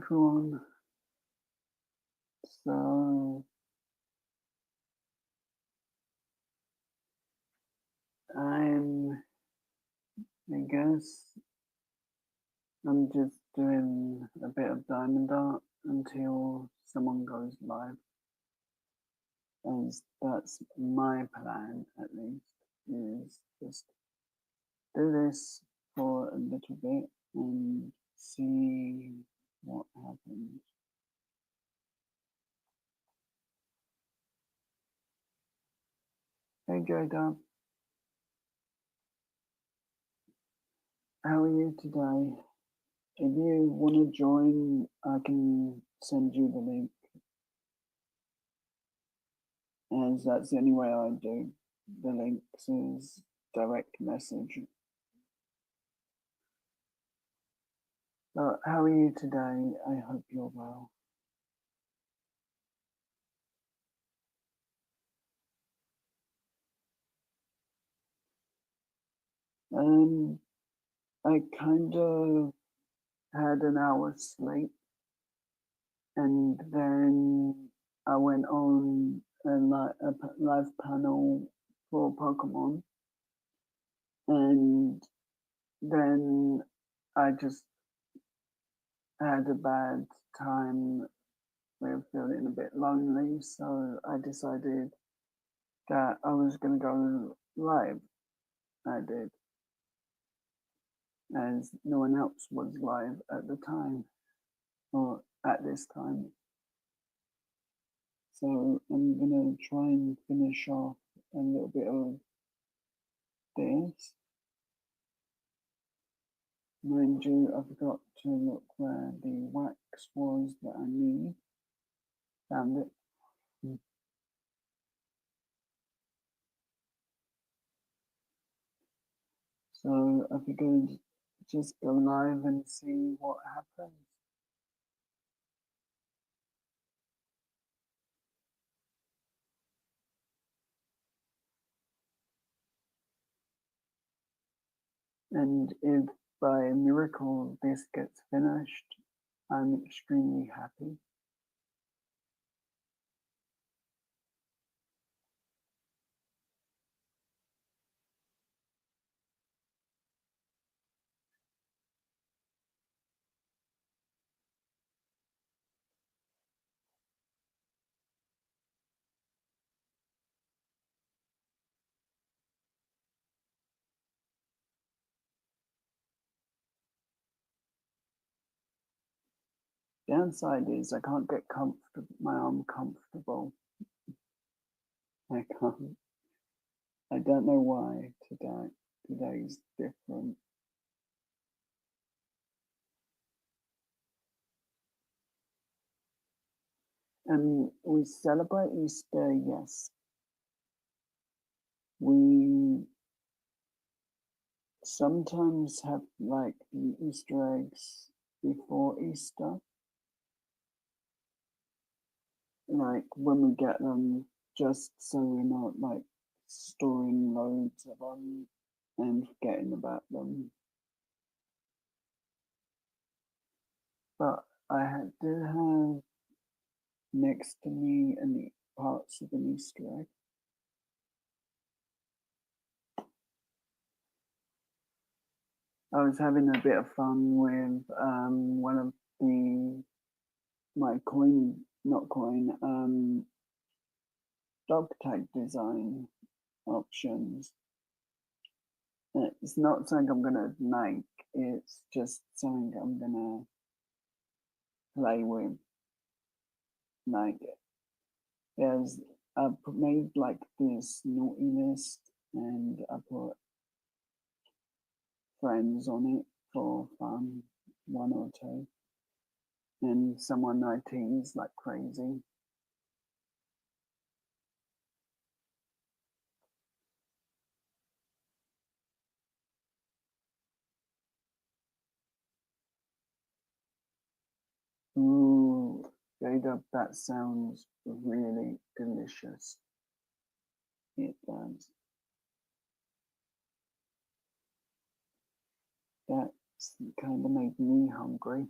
everyone. So I guess I'm just doing a bit of diamond art until someone goes live, as that's my plan at least, is just do this for a little bit and see what happens. Hey J-Dub, how are you today? If you want to join, I can send you the link, as that's the only way I do the links is direct message. But how are you today? I hope you're well. I kind of had an hour's sleep, and then I went on a live panel for Pokemon, and then I just had a bad time with feeling a bit lonely, so I decided that I was going to go live. I did, as no one else was live at the time, or at this time. So I'm going to try and finish off a little bit of this. Mind you, I forgot to look where the wax was that I need. Found it. So I figured just go live and see what happens. And if by a miracle this gets finished, I'm extremely happy. Downside is I can't get my arm comfortable. I can't. I don't know why today. Today's different. And we celebrate Easter, yes. We sometimes have like the Easter eggs before Easter. Like when we get them, just so we're not like storing loads of them and forgetting about them. But I do have next to me and parts of an Easter egg. I was having a bit of fun with one of my dog tag design options. It's not something I'm going to make, it's just something I'm going to play with. Like, there's, I made like this naughty list and I put friends on it for fun, one or two, and someone I tease like crazy. Ooh, Jada, that sounds really delicious. It does. That's kind of made me hungry.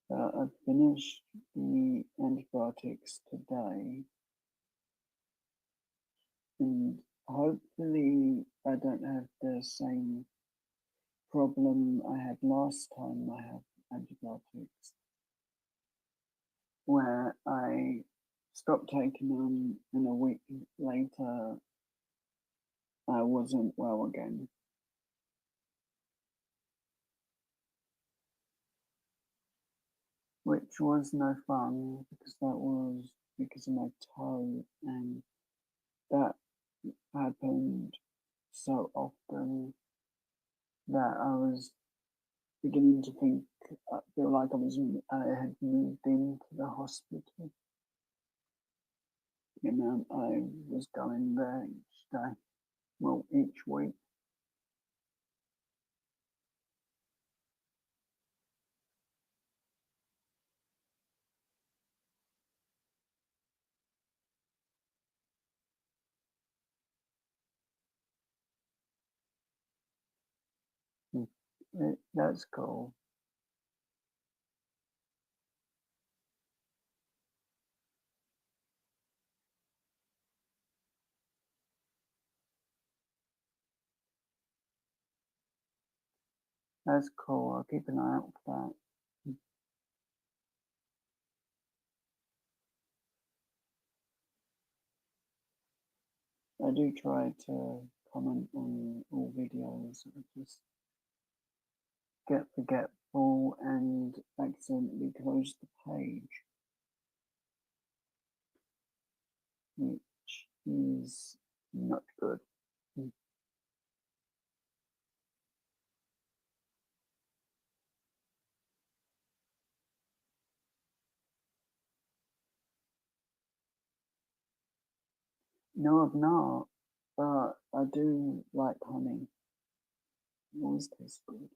I finished the antibiotics today, and hopefully I don't have the same problem I had last time I had antibiotics, where I stopped taking them and a week later I wasn't well again. Which was no fun because that was because of my toe, and that happened so often that I was beginning to think, I feel like I had moved into the hospital. You know, I was going there each day, well, each week. That's cool. That's cool. I'll keep an eye out for that. I do try to comment on all videos. I just get forgetful and accidentally close the page, which is not good. No, I've not, but I do like honey. It always tastes good.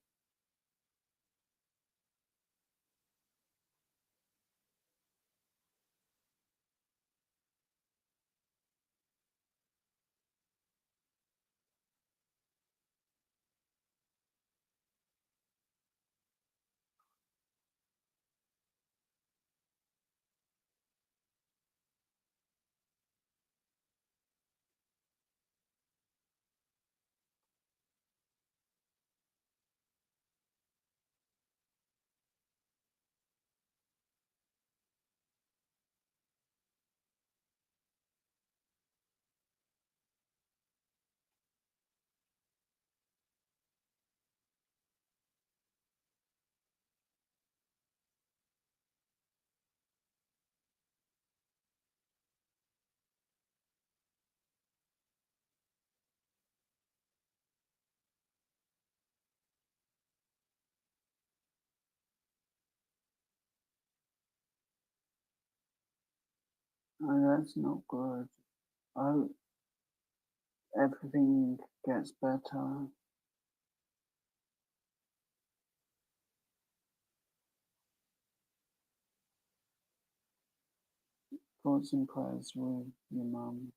Oh, that's not good. Oh, everything gets better. Thoughts and prayers with your mum.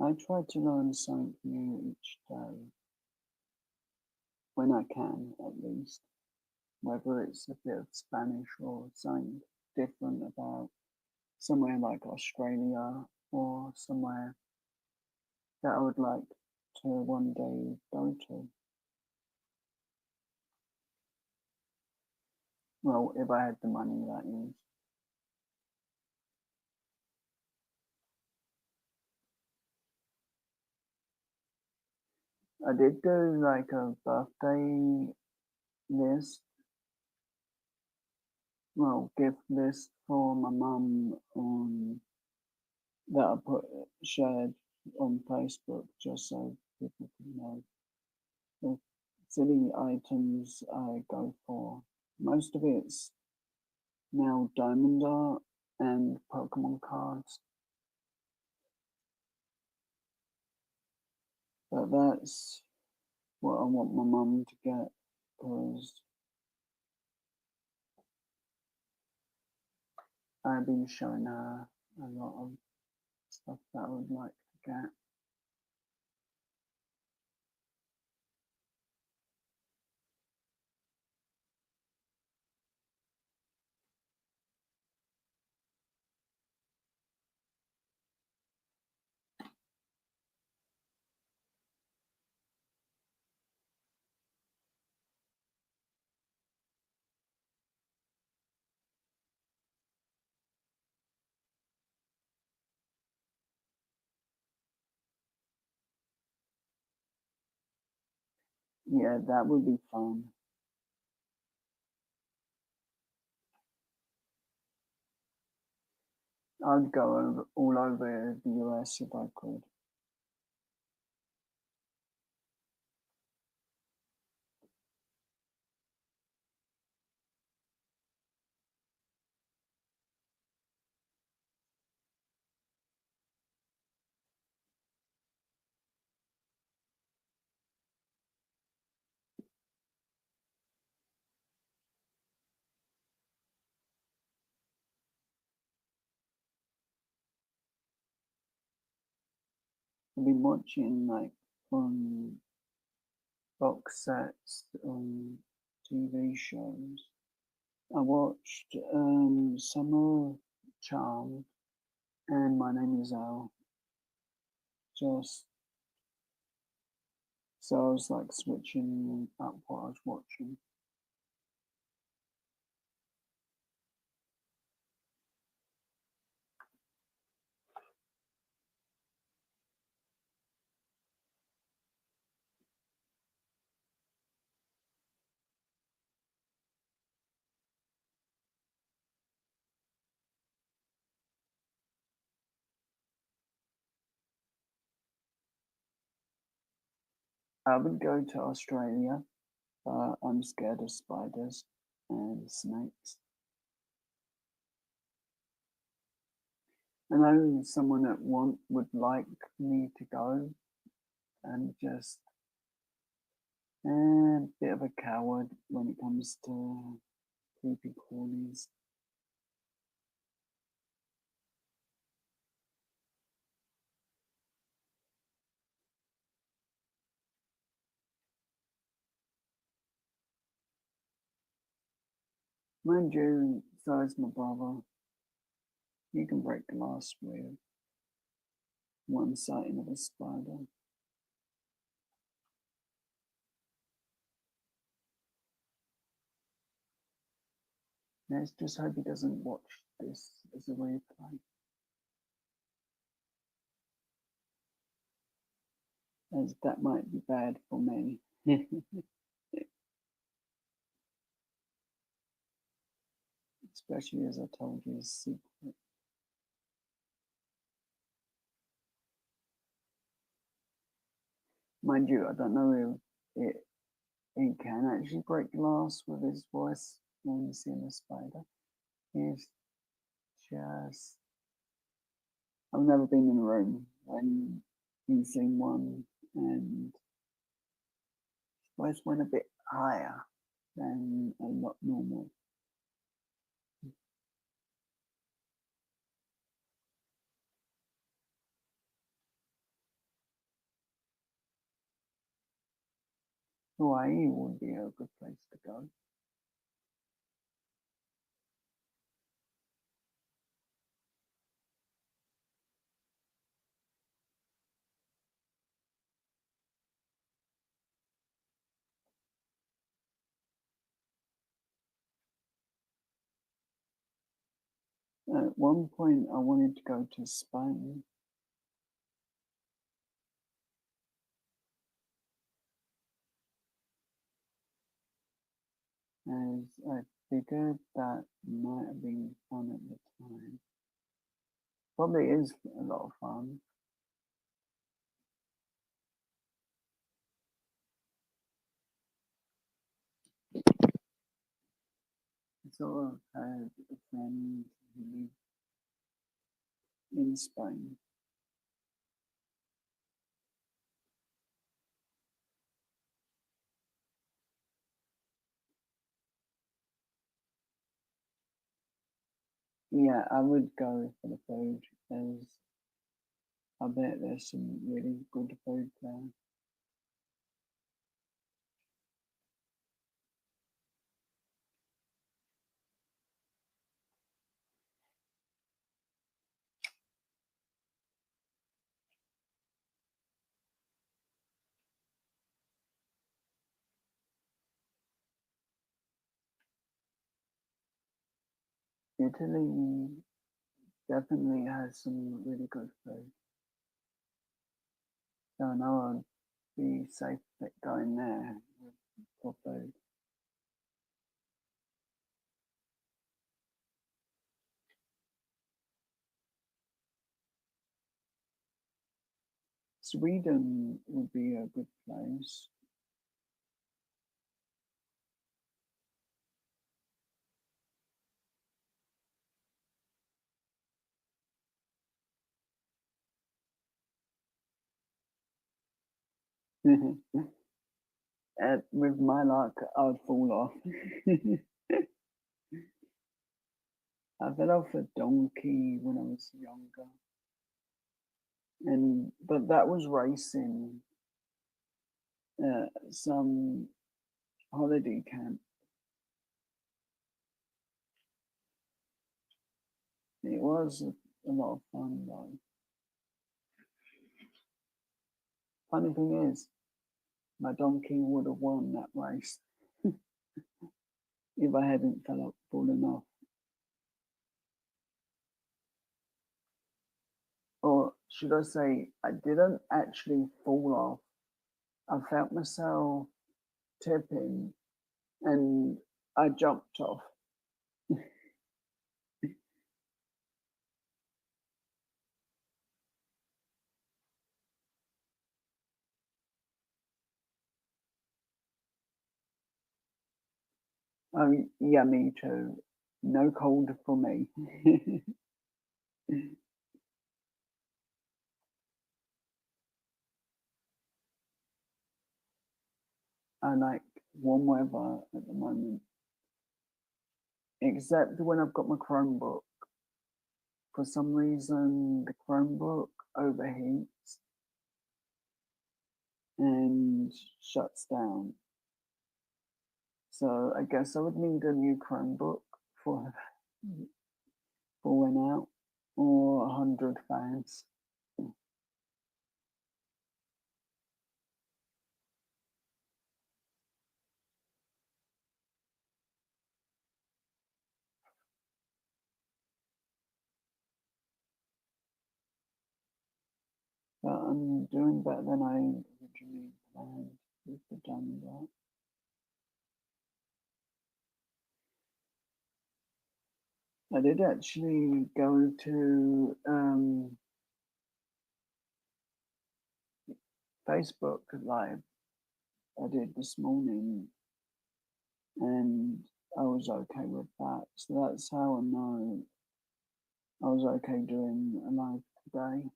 I try to learn something new each day, when I can at least, whether it's a bit of Spanish or something different about somewhere like Australia or somewhere that I would like to one day go to. Well, if I had the money, that is. I did do like a birthday list, well, gift list for my mum on that I put shared on Facebook just so people can know the silly items I go for. Most of it's now diamond art and Pokemon cards, but that's what I want my mum to get because I've been showing her a lot of stuff that I would like to get. Yeah, that would be fun. I'd go all over the US if I could. I've been watching like on box sets on TV shows. I watched Summer Charm and My Name Is Al. Just so I was like switching up what I was watching. I would go to Australia, but I'm scared of spiders and snakes. I know someone that would like me to go, and just a bit of a coward when it comes to creepy crawlies. Mind you, so is my brother. He can break glass with one sighting of a spider. Let's just hope he doesn't watch this as a replay, as that might be bad for me. Especially as I told you his secret. Mind you, I don't know if he can actually break glass with his voice when he's seeing a spider. He's just. I've never been in a room when he's seen one, and his voice went a bit higher than a lot normal. Hawaii would be a good place to go. At one point, I wanted to go to Spain. As I figured that might have been fun at the time. Probably is a lot of fun. I sort of had a friend who lived in Spain. Yeah, I would go for the food, as I bet there's some really good food there. Italy definitely has some really good food. So I know I'd be safe going there for food. Sweden would be a good place. With my luck, I'd fall off. I fell off a donkey when I was younger, and but that was racing some holiday camp. It was a lot of fun though. Funny thing is, my donkey would have won that race if I hadn't fallen off. Or should I say, I didn't actually fall off. I felt myself tipping and I jumped off. Oh, yeah, me too. No cold for me. I like warm weather at the moment, except when I've got my Chromebook. For some reason, the Chromebook overheats and shuts down. So I guess I would need a new Chromebook for when out, or 100 fans. But I'm doing better than I originally planned with the Jumbo. I did actually go to Facebook Live. I did this morning, and I was okay with that. So that's how I know I was okay doing a live today.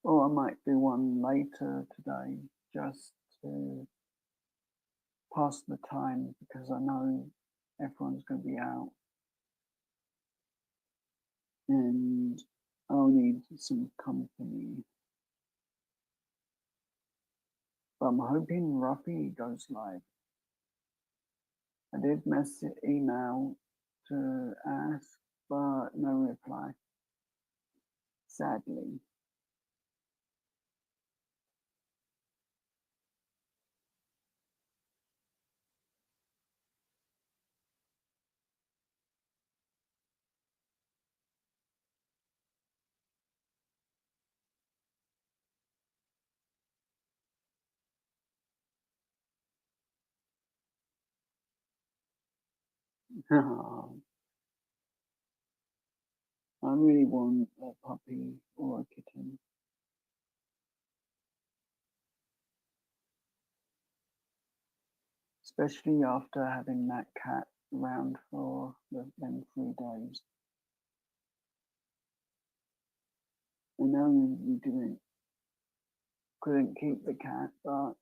Or I might do one later today just to pass the time because I know everyone's going to be out and I'll need some company. But I'm hoping Ruffy goes live. I did email to ask, but no reply. Sadly. I really want a puppy or a kitten, especially after having that cat around for them 3 days. I know we couldn't keep the cat, but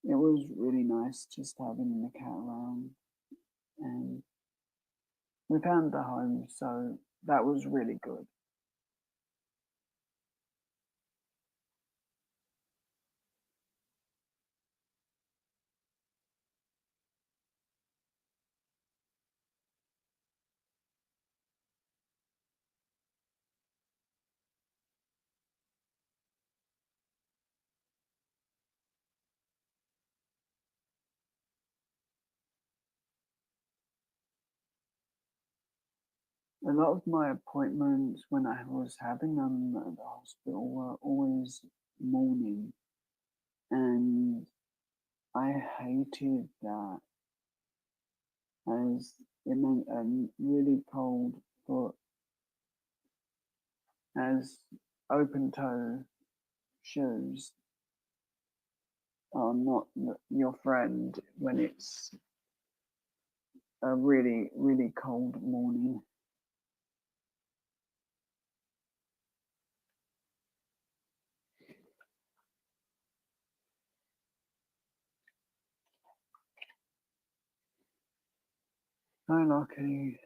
it was really nice just having the cat around, and we found the home, so that was really good. A lot of my appointments when I was having them at the hospital were always morning, and I hated that as it meant a really cold foot, as open toe shoes are not your friend when it's a really, really cold morning. Hi, Lucky.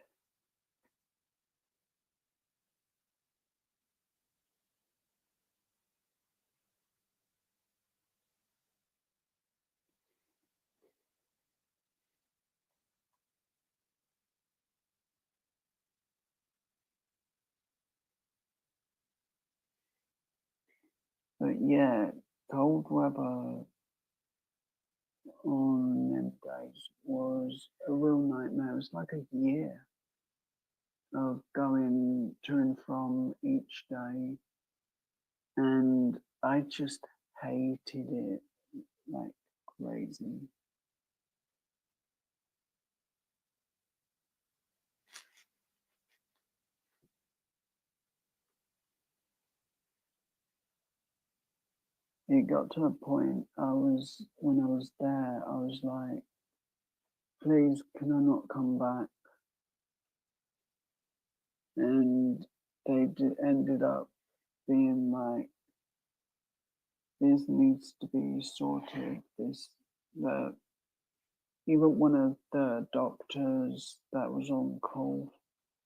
But yeah, cold weather on them days was a real nightmare. It was like a year of going to and from each day, and I just hated it like crazy. It got to a point when I was there, I was like, please, can I not come back? And ended up being like, this needs to be sorted. This, the even one of the doctors that was on call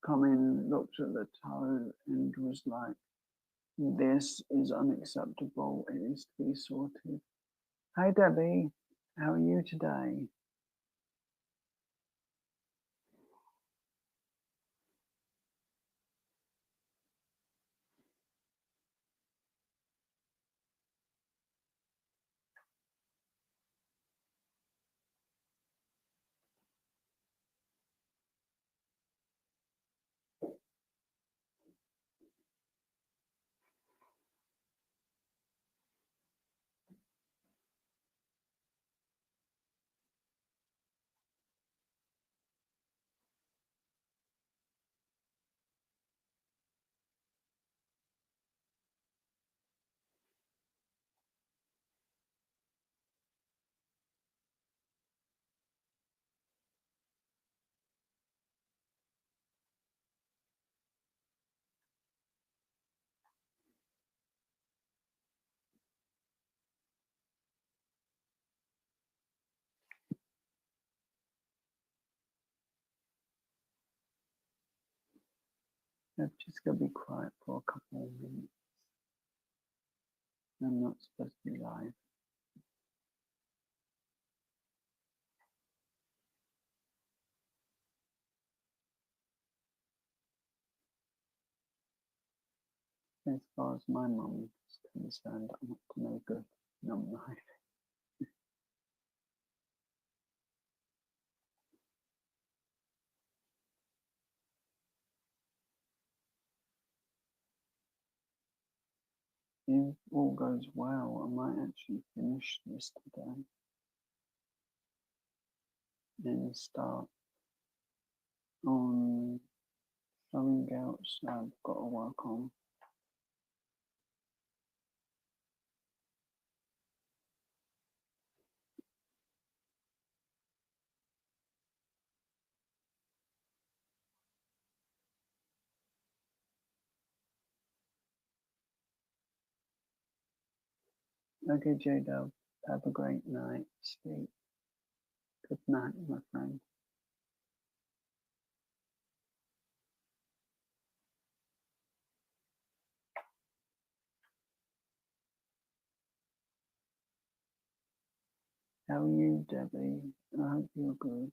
come in, looked at the toe, and was like, this is unacceptable. It needs to be sorted. Hi, Debbie. How are you today? I'm just going to be quiet for a couple of minutes. I'm not supposed to be live. As far as my mum is concerned, I'm up to no good. No, I'm live. If all goes well, I might actually finish this today and start on something else I've got to work on. Okay, J-Dub, have a great night. Sleep. Good night, my friend. How are you, Debbie? I hope you're good.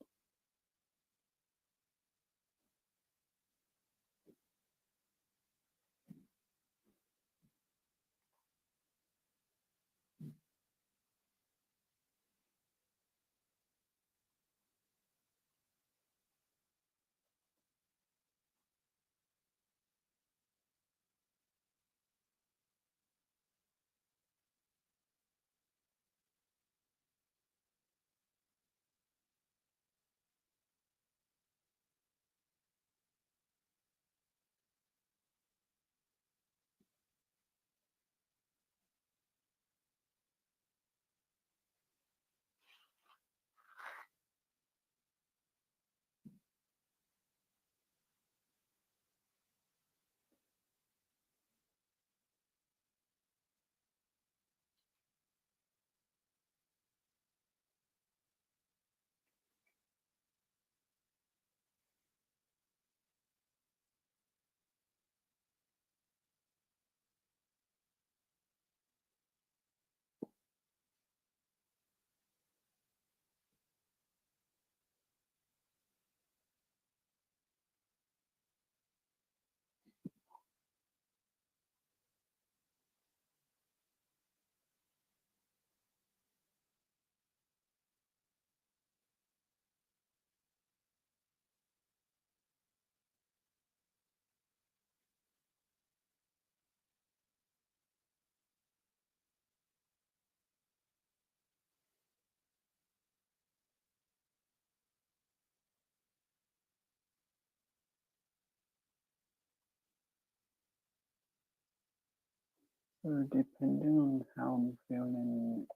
So depending on how I'm feeling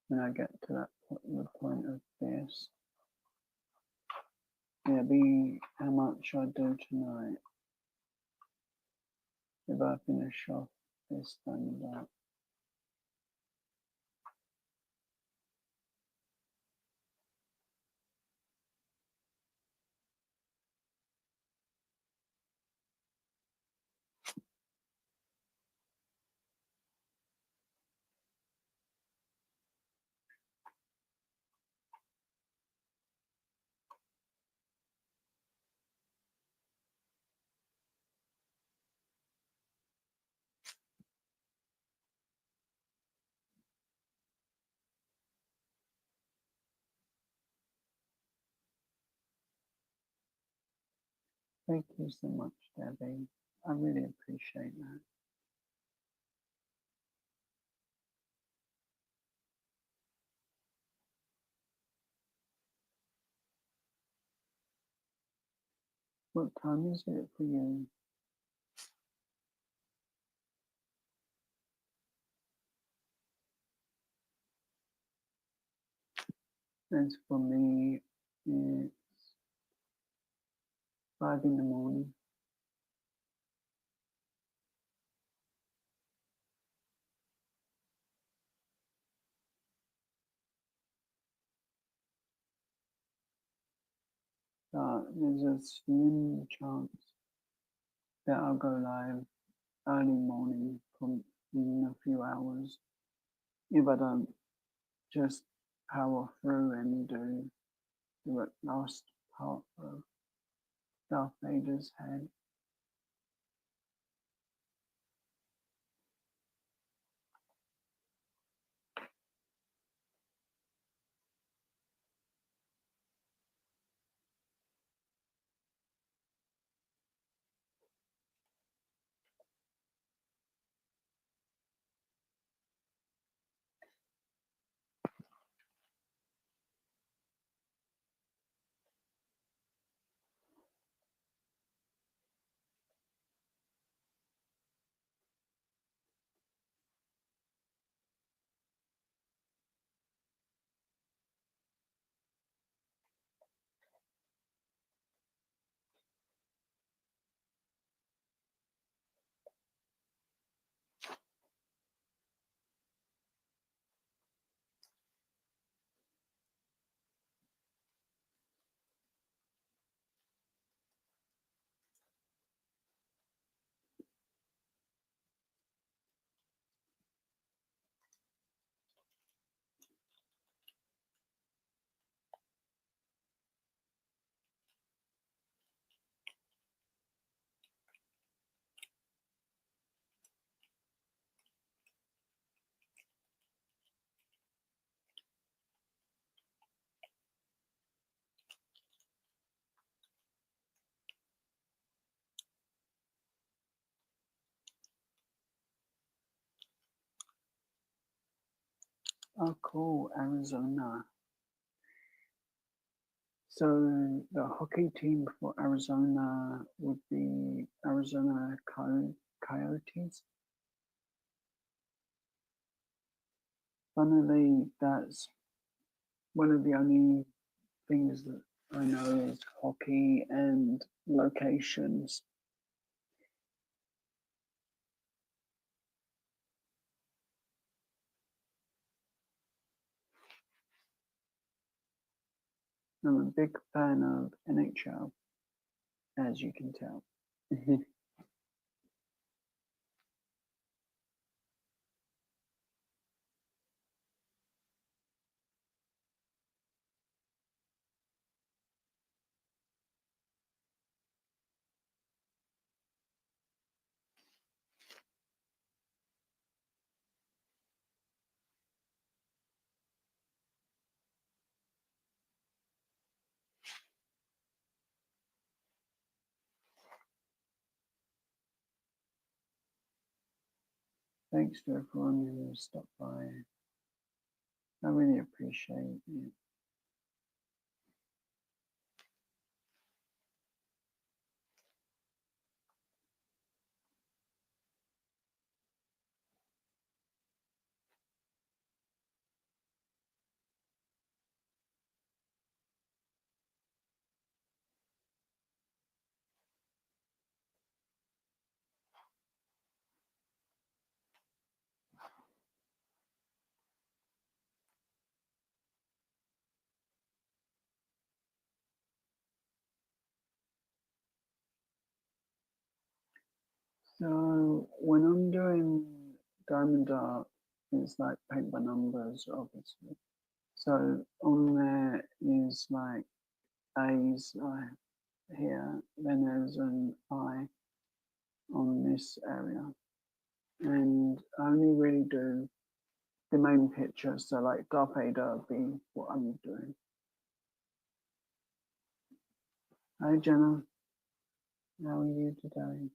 when I get to the point of this, it'll be how much I do tonight. If I finish off this stand-up. Thank you so much, Debbie. I really appreciate that. What time is it for you? As for me, it's 5 in the morning. There's a slim chance that I'll go live early morning from in a few hours. If I don't just power through and do the last part of Darth Vader's head. Oh, cool, Arizona. So the hockey team for Arizona would be Arizona Coyotes. Funnily, that's one of the only things that I know is hockey and locations. I'm a big fan of NHL, as you can tell. Thanks to everyone who stopped by. I really appreciate it. So when I'm doing diamond art, it's like paint by numbers, obviously. So on there is like A's here, then there's an I on this area. And I only really do the main picture, so like Darth Vader would be what I'm doing. Hi Jenna, how are you today?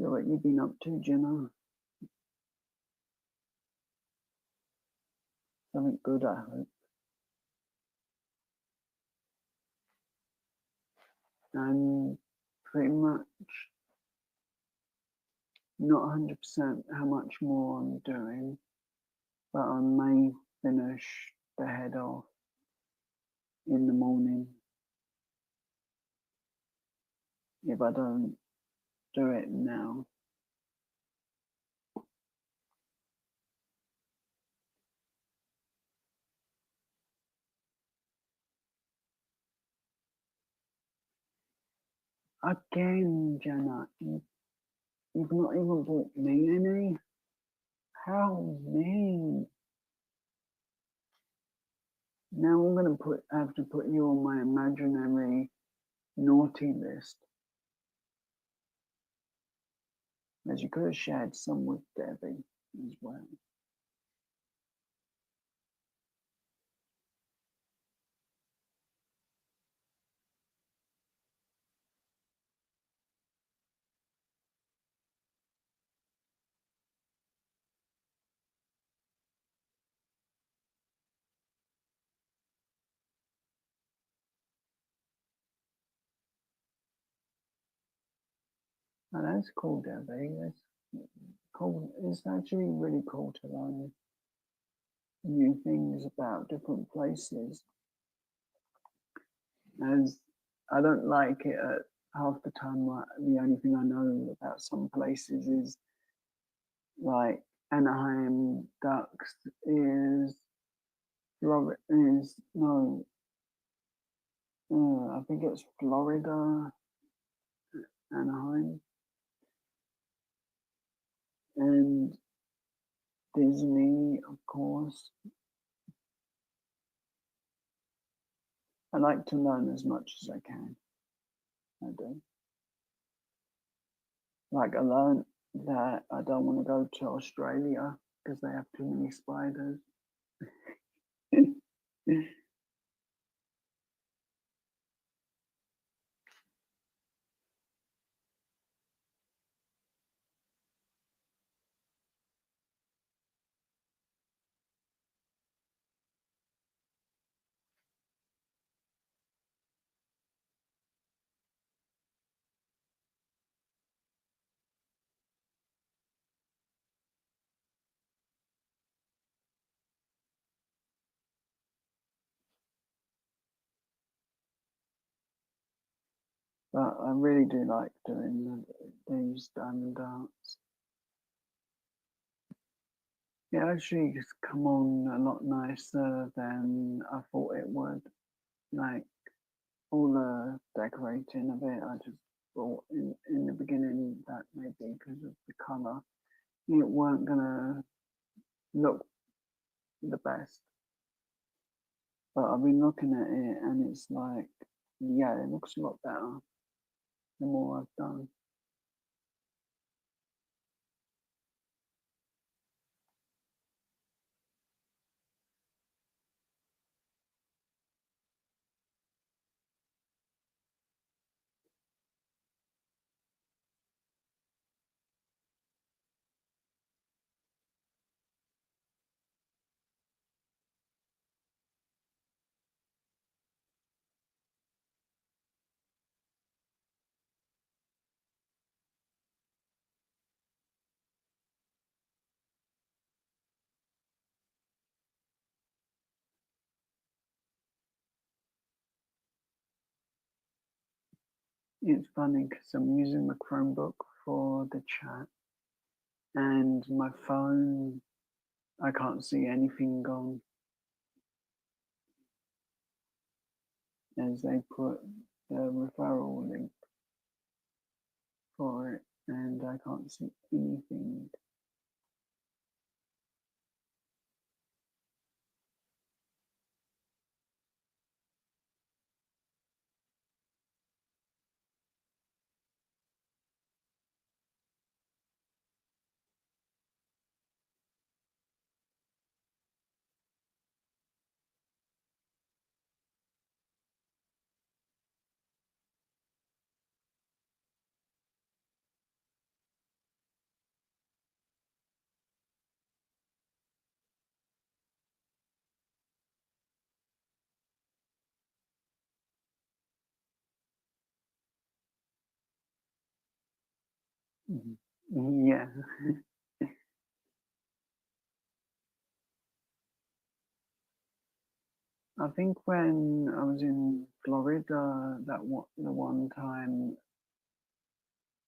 So what you've been up to, Jenna? Something good, I hope. I'm pretty much not 100% how much more I'm doing, but I may finish the head off in the morning if I don't do it now. Again, Jenna, you've not even bought me any? How mean. Now I'm gonna have to put you on my imaginary naughty list. As you could have shared some with Debbie as well. Oh, that's cool, Debbie. That's cool. It's actually really cool to learn new things about different places. As I don't like it at half the time. Like, the only thing I know about some places is like Anaheim Ducks is is no, I think it's Florida, Anaheim, and Disney, of course. I like to learn as much as I can. I do. Like I learned that I don't want to go to Australia because they have too many spiders. But I really do like doing these diamond darts. It actually has come on a lot nicer than I thought it would. Like all the decorating of it, I just thought in the beginning that maybe because of the colour, it weren't gonna look the best. But I've been looking at it and it's like, yeah, it looks a lot better the more I've done. It's funny because I'm using the Chromebook for the chat and my phone, I can't see anything on as they put the referral link for it and I can't see anything. Yeah. I think when I was in Florida, the one time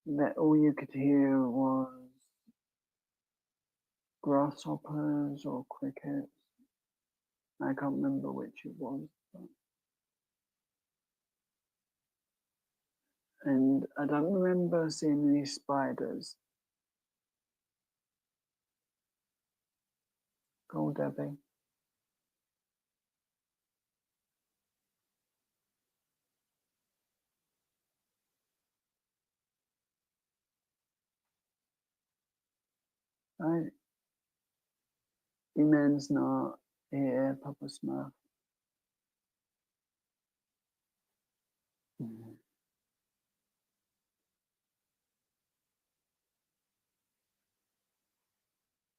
that all you could hear was grasshoppers or crickets. I can't remember which it was. But, and I don't remember seeing any spiders. Go, Debbie. Right? Eman's not here, Papa Smurf. Mm.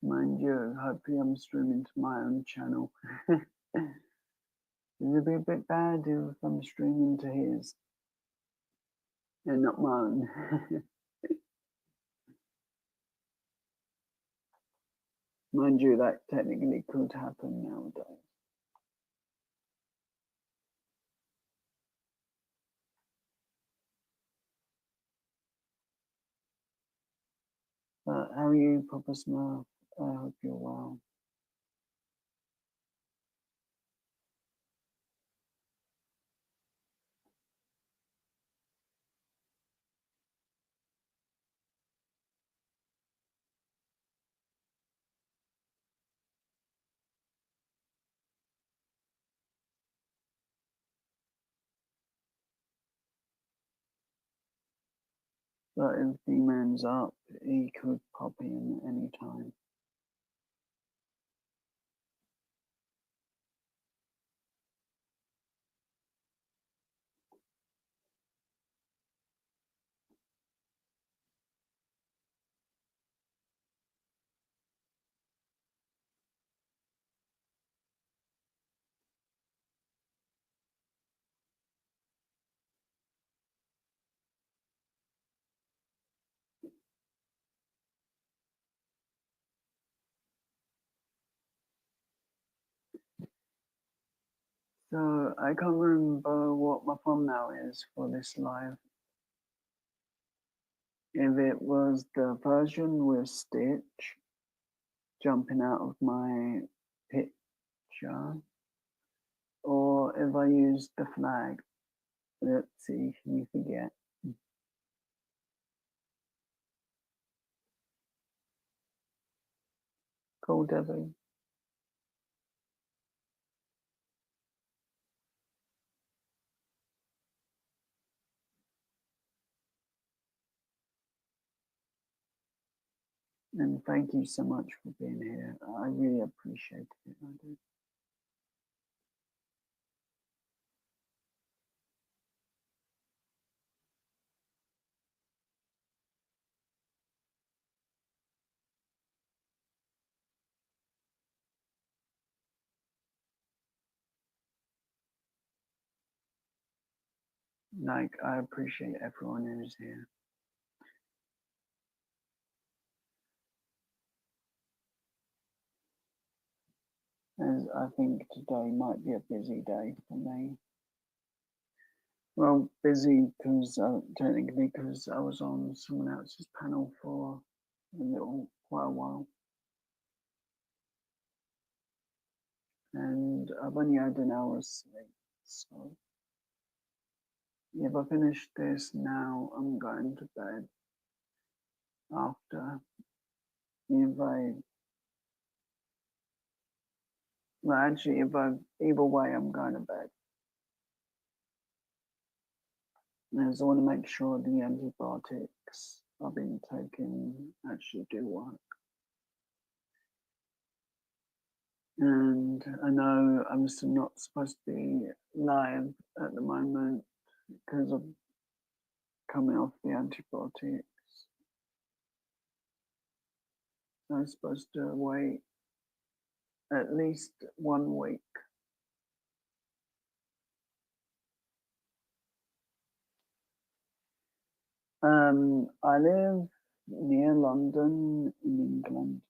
Mind you, hopefully I'm streaming to my own channel. It'd be a bit bad if I'm streaming to his and not mine. Mind you, that technically could happen nowadays. But how are you, Papa Smurf? I hope you're well. But if the man's up, he could pop in any time. So I can't remember what my thumbnail is for this live. If it was the version with Stitch jumping out of my picture, or if I used the flag. Let's see, you forget. Cool, Debbie. And thank you so much for being here. I really appreciate it. I do. Like, I appreciate everyone who's here. As I think today might be a busy day for me. Well, busy because technically because I was on someone else's panel for quite a while, and I've only had an hour's sleep. So if I finish this now, I'm going to bed. After, if I well, actually, if I either way, I'm going to bed. As I want to make sure the antibiotics I've been taking actually do work. And I know I'm still not supposed to be live at the moment because I'm coming off the antibiotics. I'm supposed to wait at least 1 week. I live near London in England.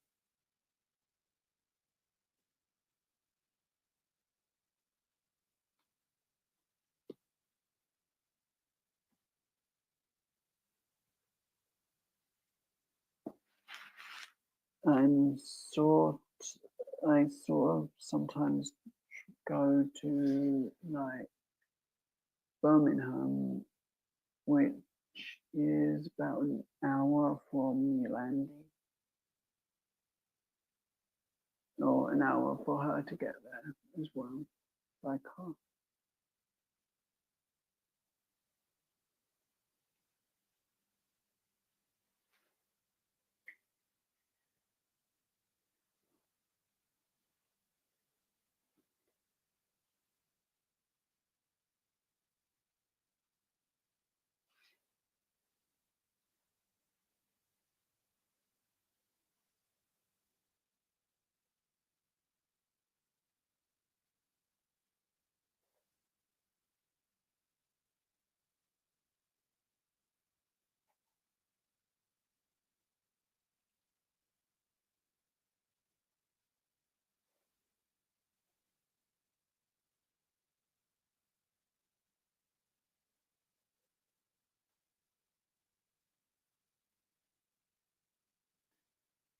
And I sort of sometimes go to like Birmingham, which is about an hour from Yolandi, or an hour for her to get there as well by car.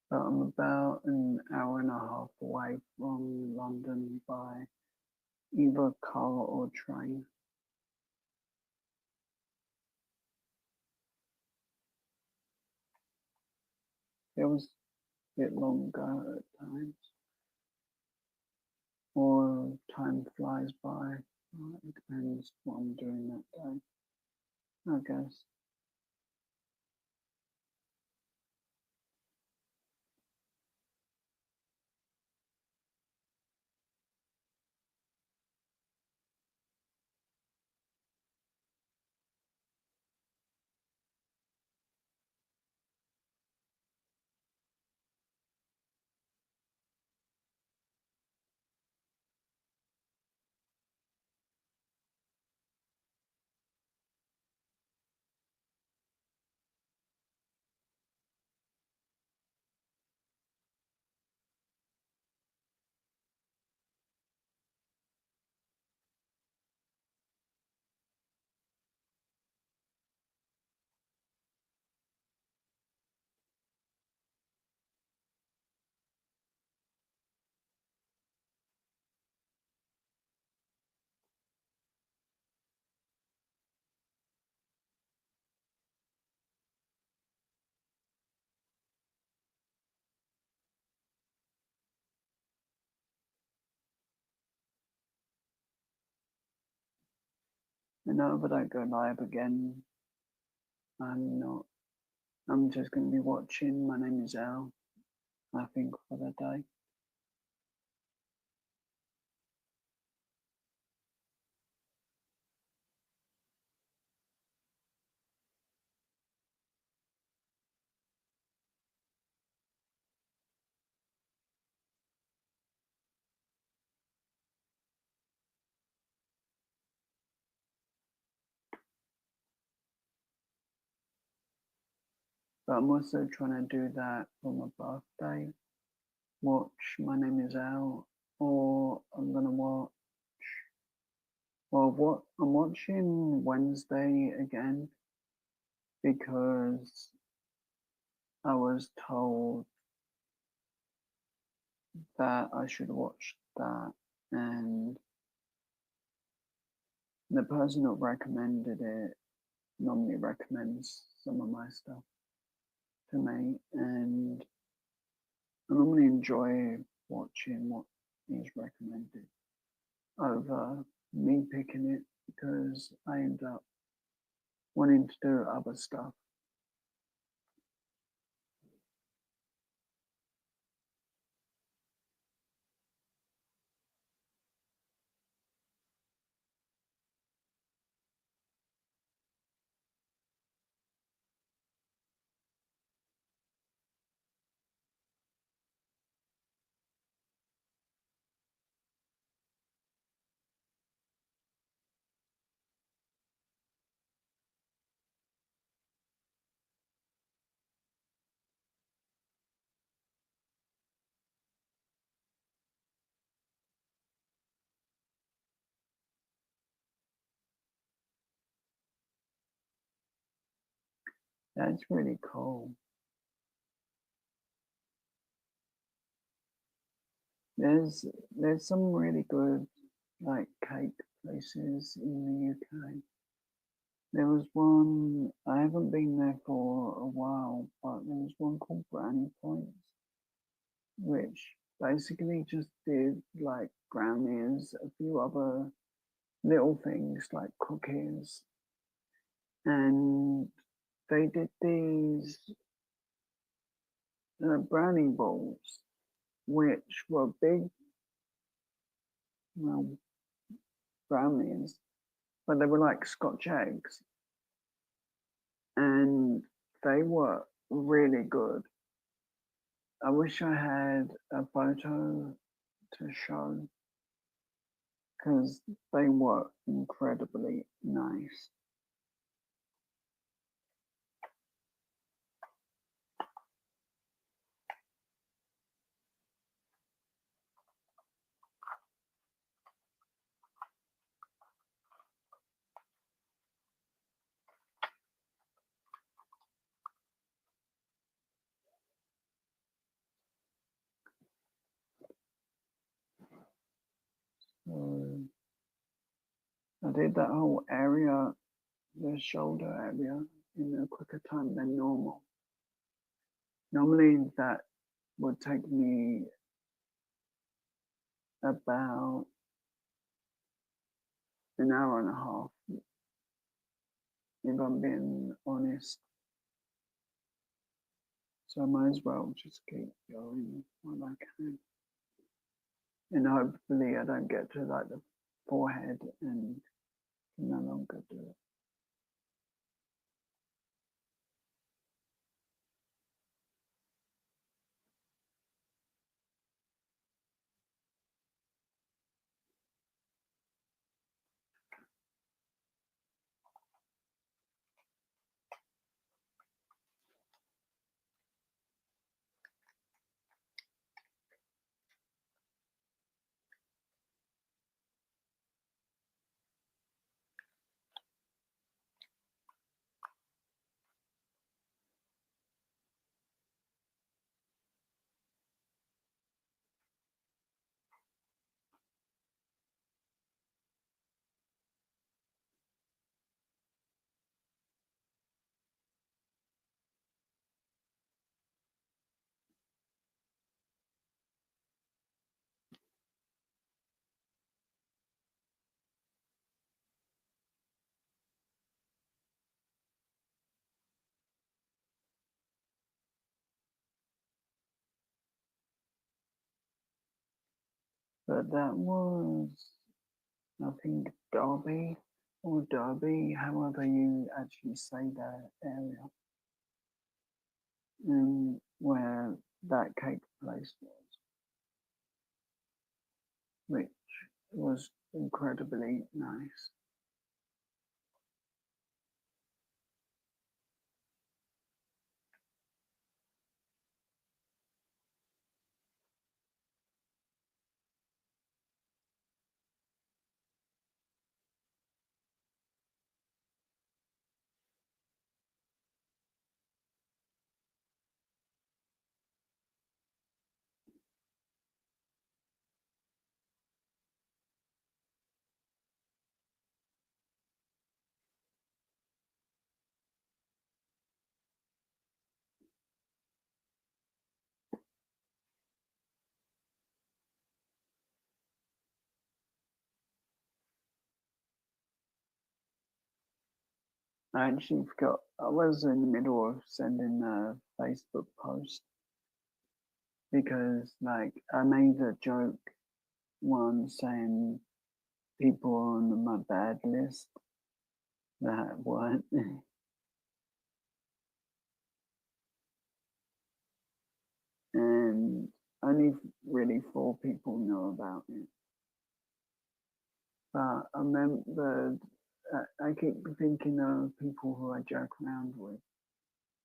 But I'm about an hour and a half away from London by either car or train. It was a bit longer at times, or time flies by. It depends what I'm doing that day, I guess. And if I don't go live again, I'm not. I'm just going to be watching. My name is Al, I think, for the day. But I'm also trying to do that for my birthday. Watch My Name is Al, or I'm going to watch. Well, what I'm watching Wednesday again because I was told that I should watch that, and the person that recommended it normally recommends some of my stuff to me, and I normally enjoy watching what is recommended over me picking it because I end up wanting to do other stuff. That's really cool. There's there's some really good like cake places in the UK. There was one I haven't been there for a while, but there was one called Brownie Points, which basically just did like brownies, a few other little things like cookies, and they did these brownie balls, which were big, well, brownies, but they were like Scotch eggs, and they were really good. I wish I had a photo to show because they were incredibly nice. So I did that whole area, the shoulder area, in a quicker time than normal. Normally, that would take me about an hour and a half, if I'm being honest. So I might as well just keep going while I can. And hopefully I don't get to like the forehead and can no longer do it. but that was, I think, Derby or Derby, however you actually say that area, where that cake place was, which was incredibly nice. I actually forgot, I was in the middle of sending a Facebook post because, like, I made a joke once saying people on my bad list that weren't, and only really 4 people know about it. But I remember, I keep thinking of people who I joke around with,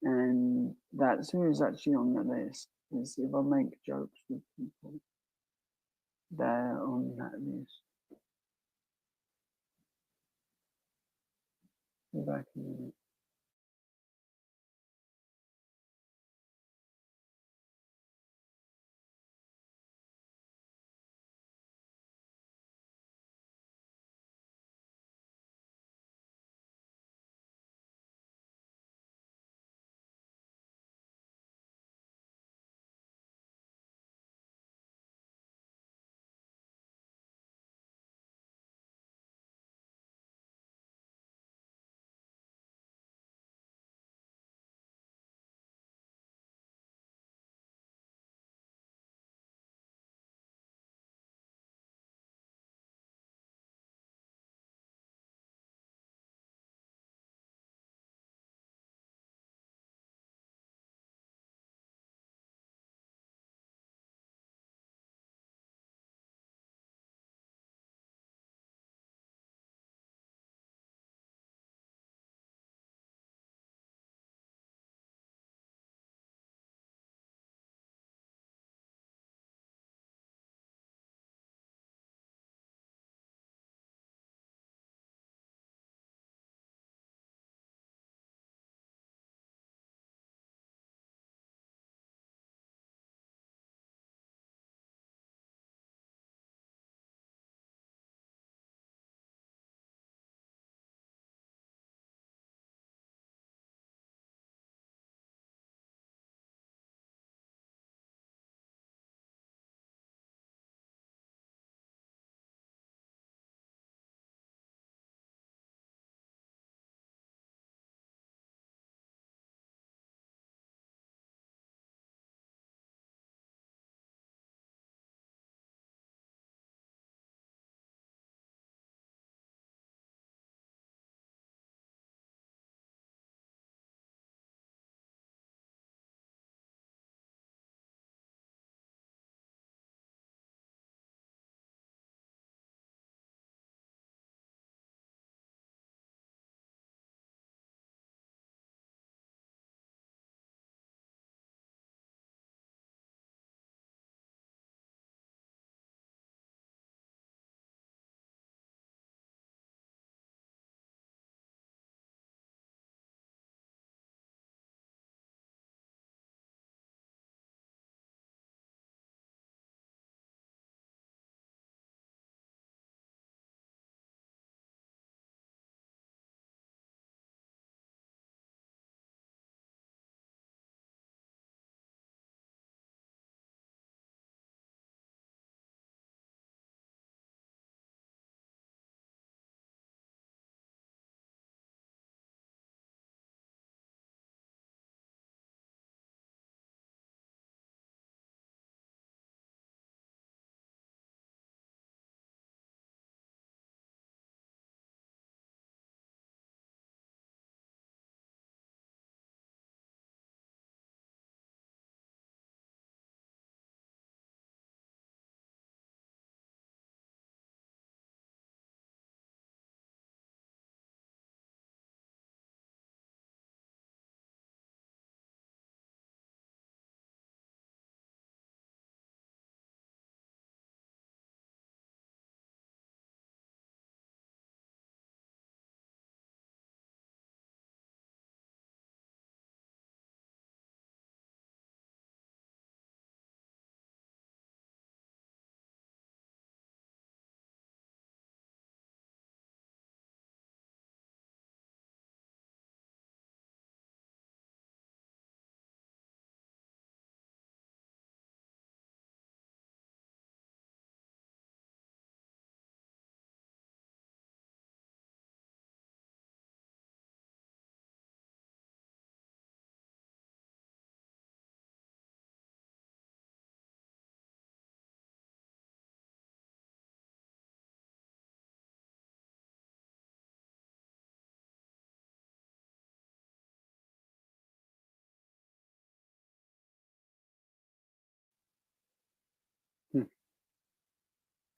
and that's who is actually on the list. Is if I make jokes with people, they're on that list. Be back in a minute.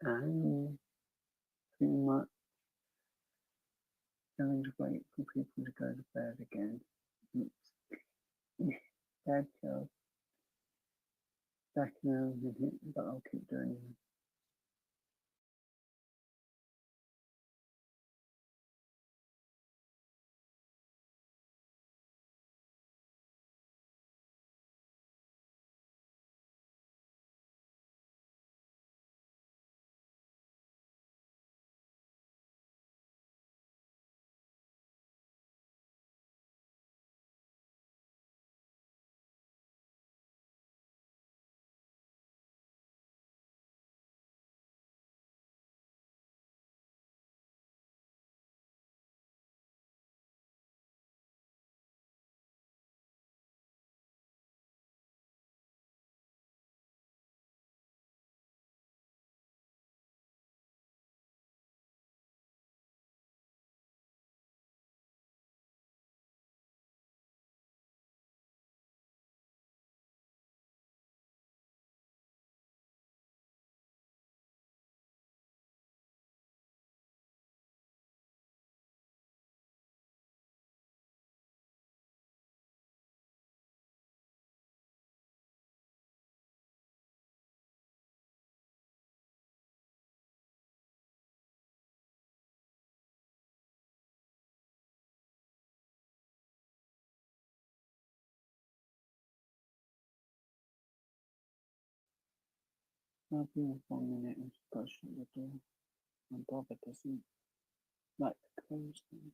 and pretty much going to wait for people to go to bed again. Bad job. Back now a minute, but I'll keep doing it. I'll be in 1 minute and got to shut the door. My brother doesn't like to close them.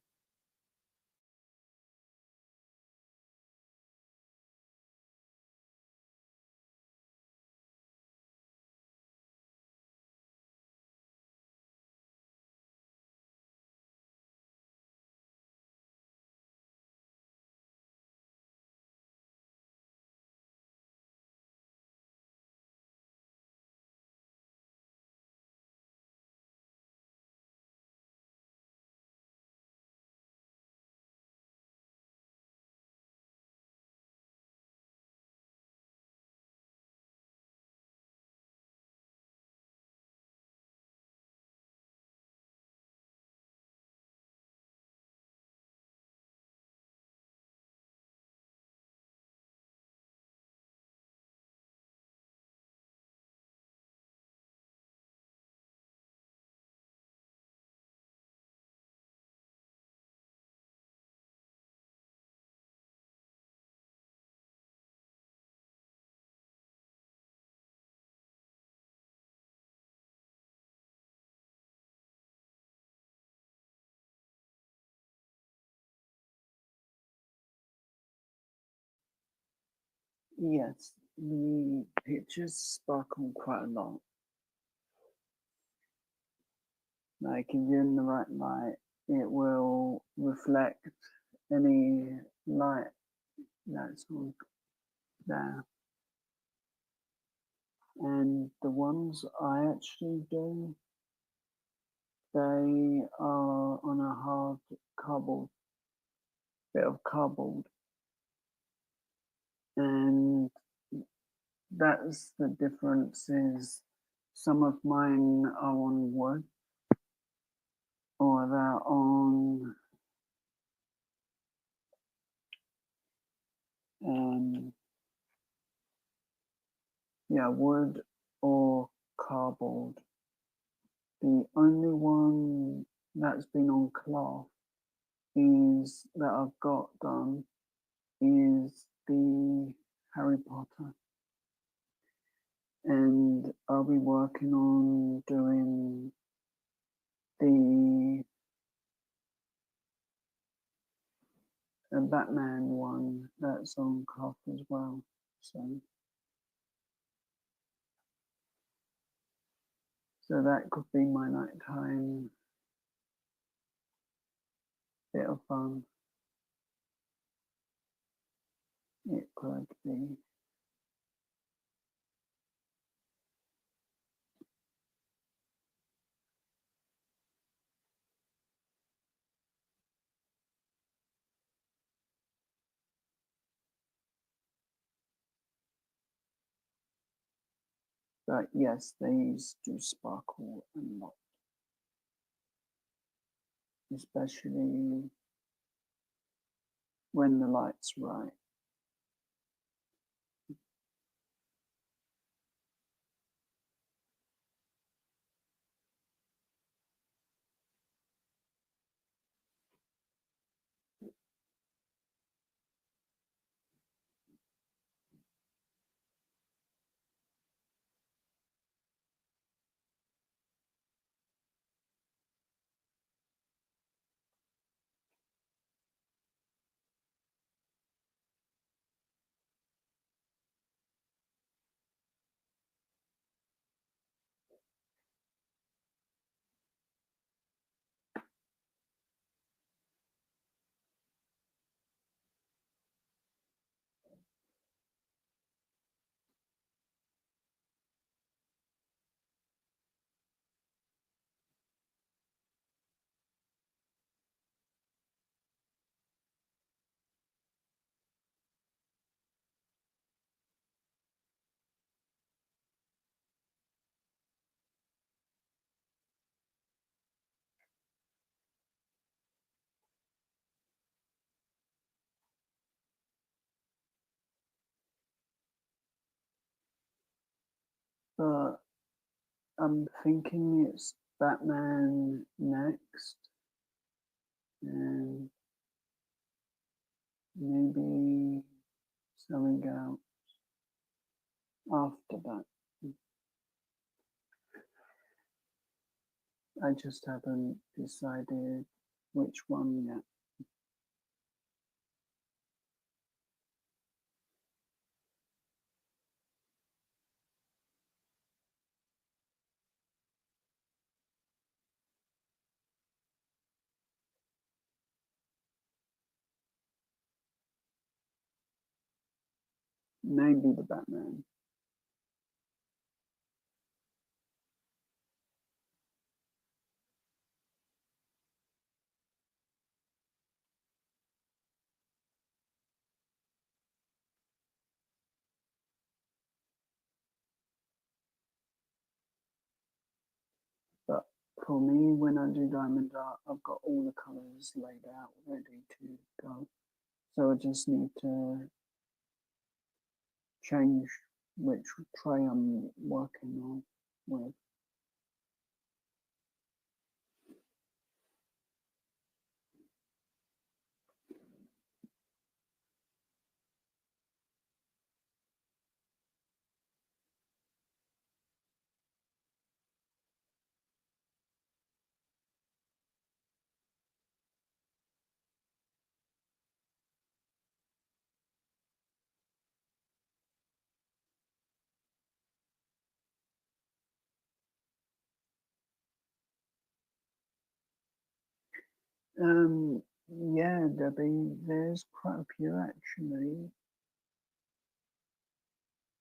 Yes, the pictures sparkle quite a lot. Like if you're in the right light, it will reflect any light that's on there. And the ones I actually do, they are on a hard cardboard, bit of cardboard. And that's the difference is some of mine are on wood or they're on wood or cardboard. The only one that's been on cloth is that I've got done is the Harry Potter. And I'll be working on doing the Batman one that's on cloth as well. So that could be my nighttime bit of fun. It could be. But yes, these do sparkle a lot, especially when the light's right. But I'm thinking it's Batman next, and maybe something else after that. I just haven't decided which one yet. Maybe the Batman. But for me, when I do diamond art, I've got all the colors laid out ready to go. So I just need to change which tray I'm working on with. Yeah, Debbie, there's quite a few actually.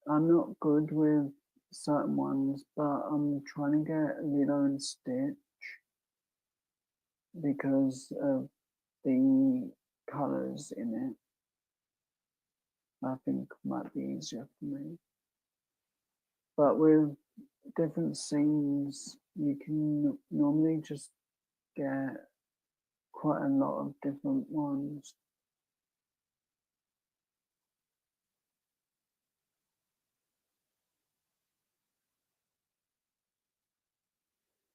I'm not good with certain ones, but I'm trying to get Lilo and Stitch because of the colors in it. I think might be easier for me. But with different scenes, you can normally just get quite a lot of different ones.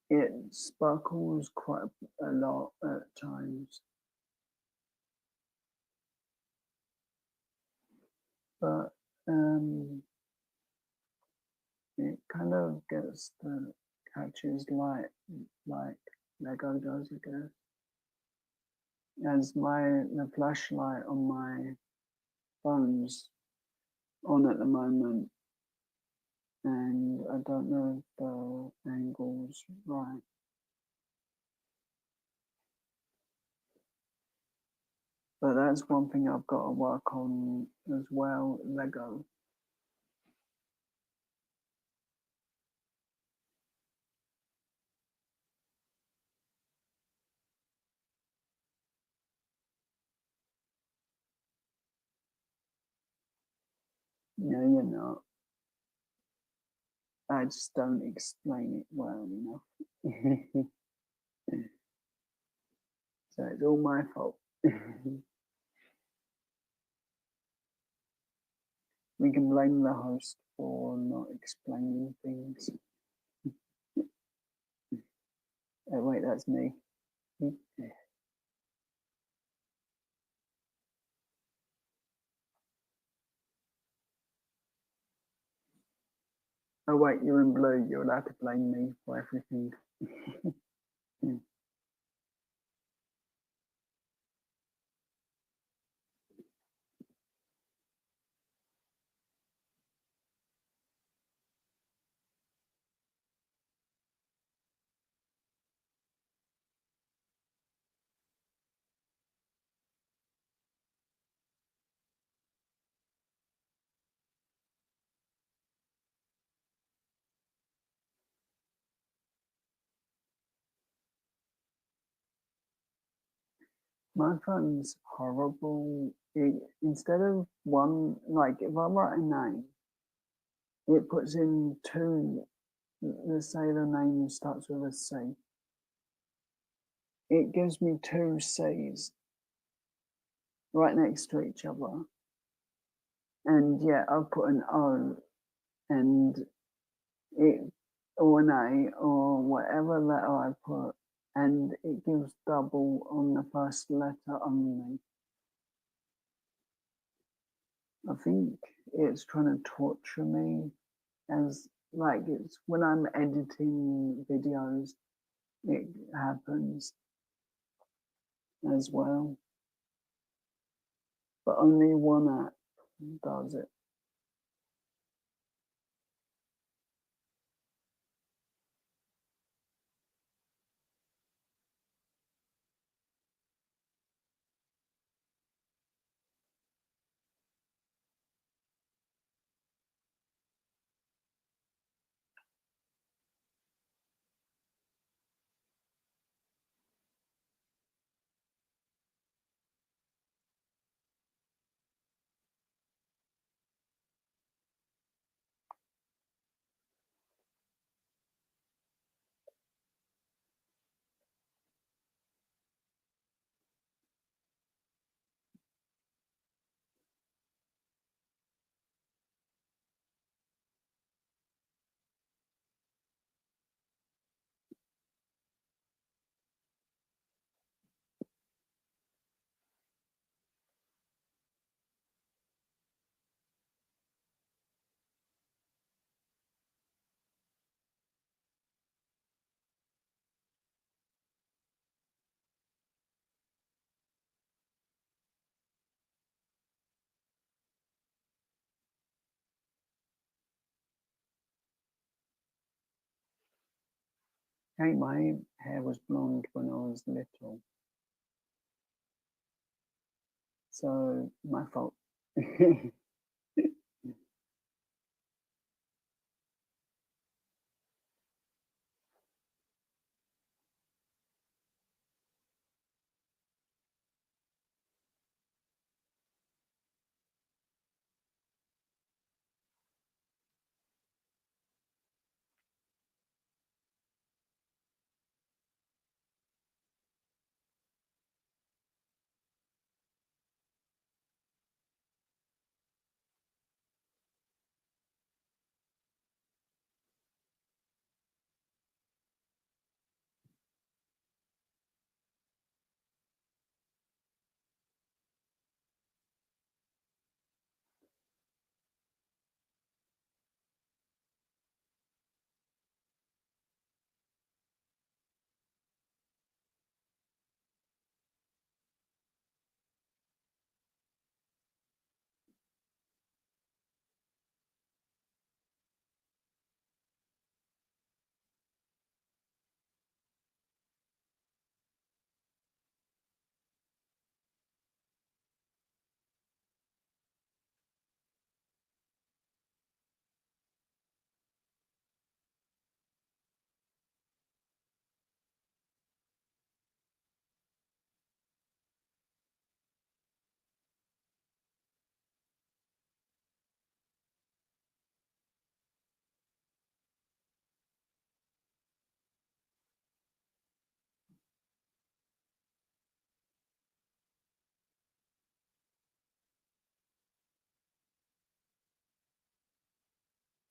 It sparkles quite a lot at times, but it kind of gets the catches light like Lego does, I guess. As the flashlight on my phone's on at the moment, and I don't know if the angle's right. But that's one thing I've got to work on as well, Lego. No, you're not. I just don't explain it well enough. So it's all my fault. We can blame the host for not explaining things. Oh, wait, that's me. Oh, wait, you're in blue. You're allowed to blame me for everything. My phone's horrible. Instead of one, like if I write a name, it puts in two. Let's say the name starts with a C. It gives me two C's right next to each other. And yeah, I'll put an O and it, or an A or whatever letter I put, and it gives double on the first letter only. I think it's trying to torture me, as like it's when I'm editing videos, it happens as well. But only one app does it. Hey, my hair was blonde when I was little, so my fault.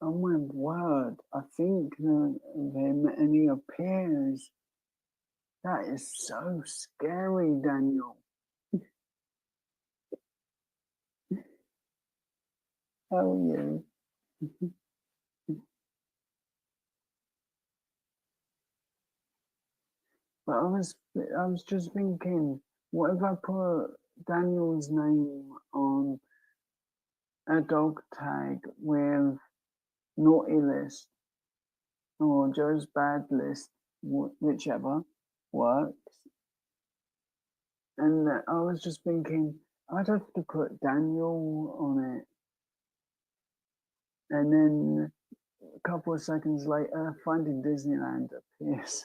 Oh my word, I think of him and he appears. That is so scary, Daniel. How are you? But I was just thinking, what if I put Daniel's name on a dog tag with naughty list or Joe's bad list, whichever works. And I was just thinking, I'd have to put Daniel on it, and then a couple of seconds later, Finding Disneyland appears.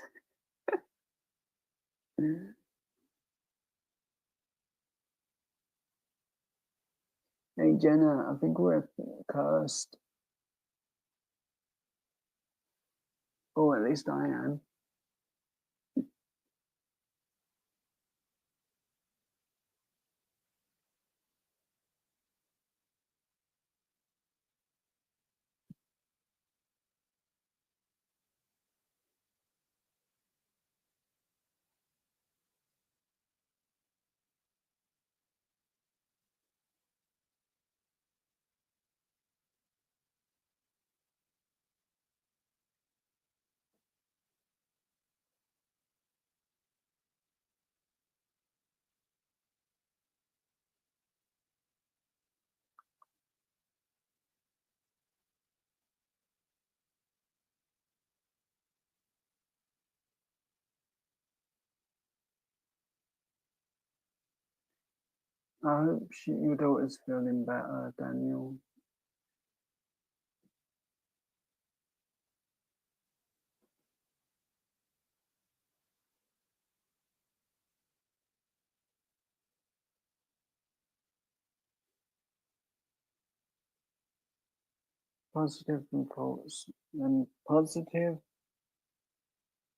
Hey Jenna, I think we're cursed, or at least I am. I hope your daughter's feeling better, Daniel. Positive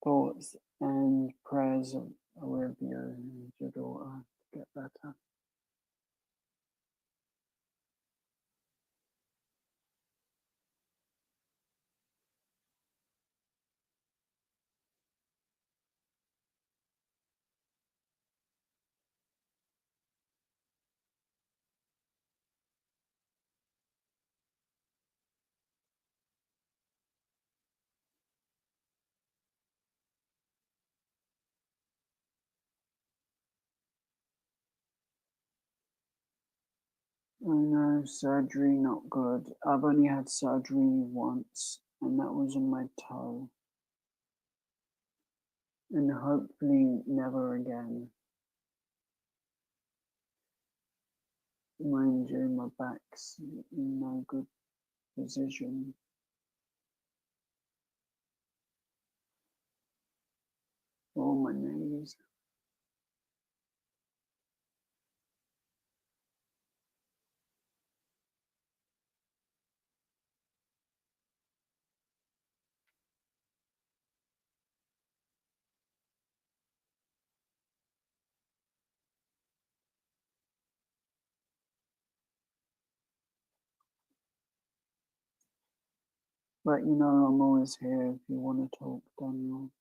thoughts and prayers are with you and your daughter to get better. I know, surgery not good. I've only had surgery once, and that was on my toe. And hopefully never again. Mind you, my back's in no good position. Or my knees. But you know, I'm always here if you want to talk, Daniel.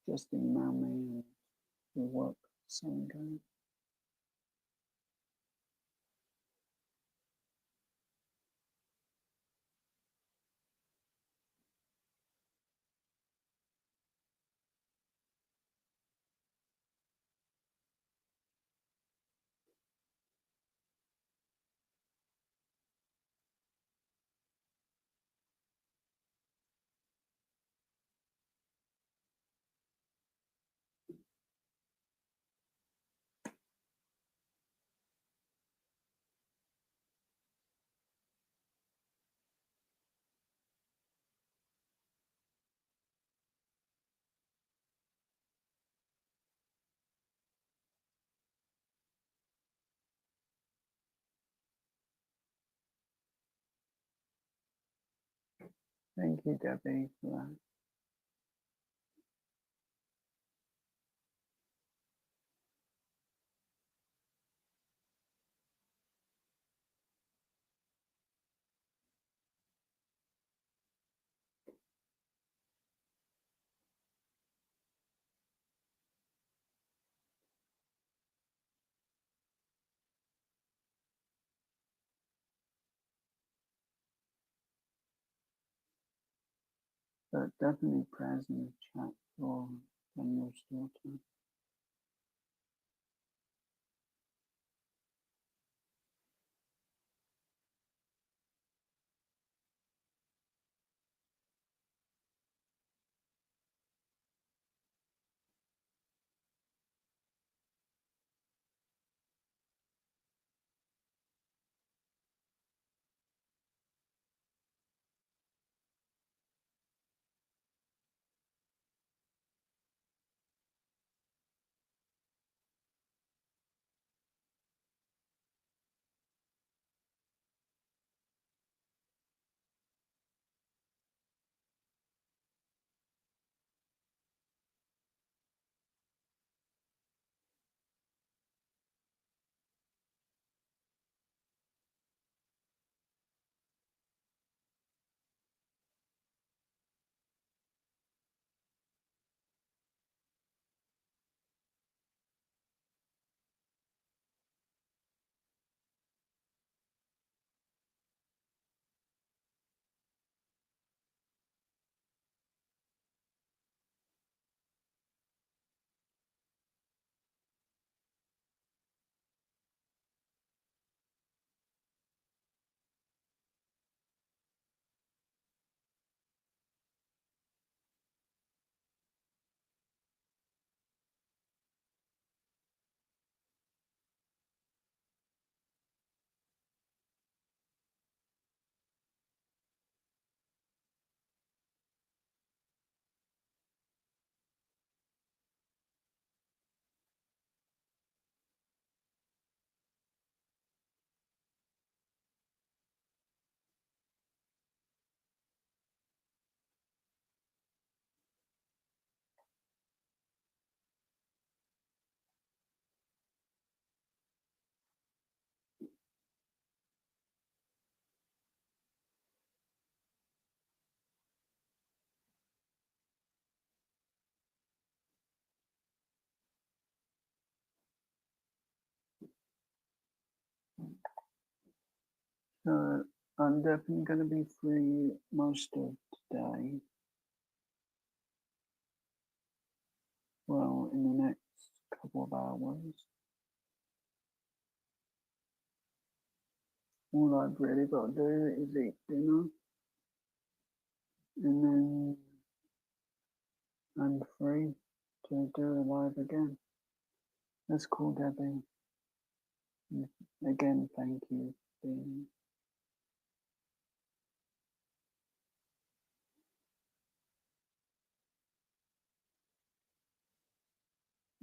Just email me and we'll work something out. Thank you, Debbie, for that. but definitely prayers in the chat for Daniel's daughter. So I'm definitely going to be free most of today. Well, in the next couple of hours. All I've really got to do is eat dinner, and then I'm free to do a live again. That's cool, Debbie. Again, thank you for being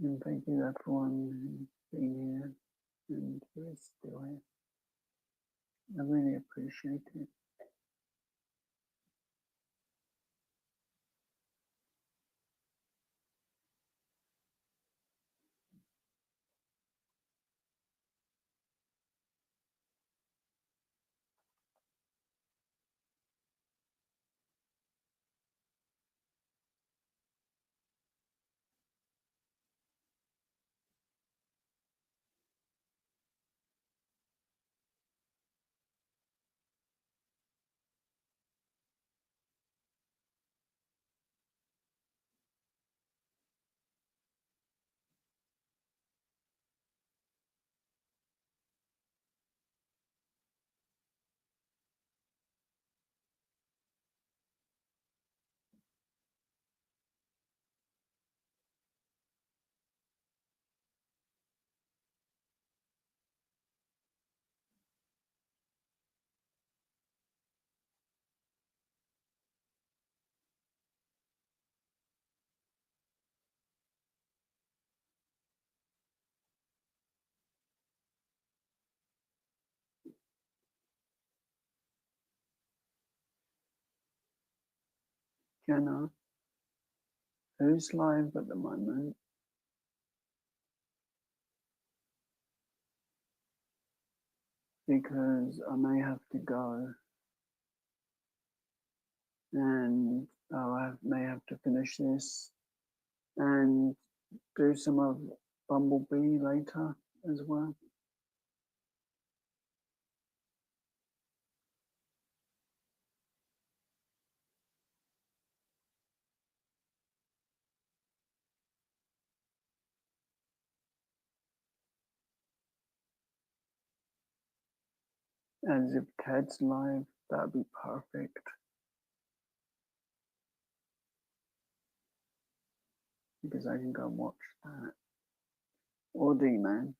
here. And thank you everyone who's been here and who is still here. I really appreciate it. Jenna, who's live at the moment? Because I may have to go, and I may have to finish this and do some of Bumblebee later as well. As if Ted's live, that'd be perfect. Because I can go and watch that. Or D-Man.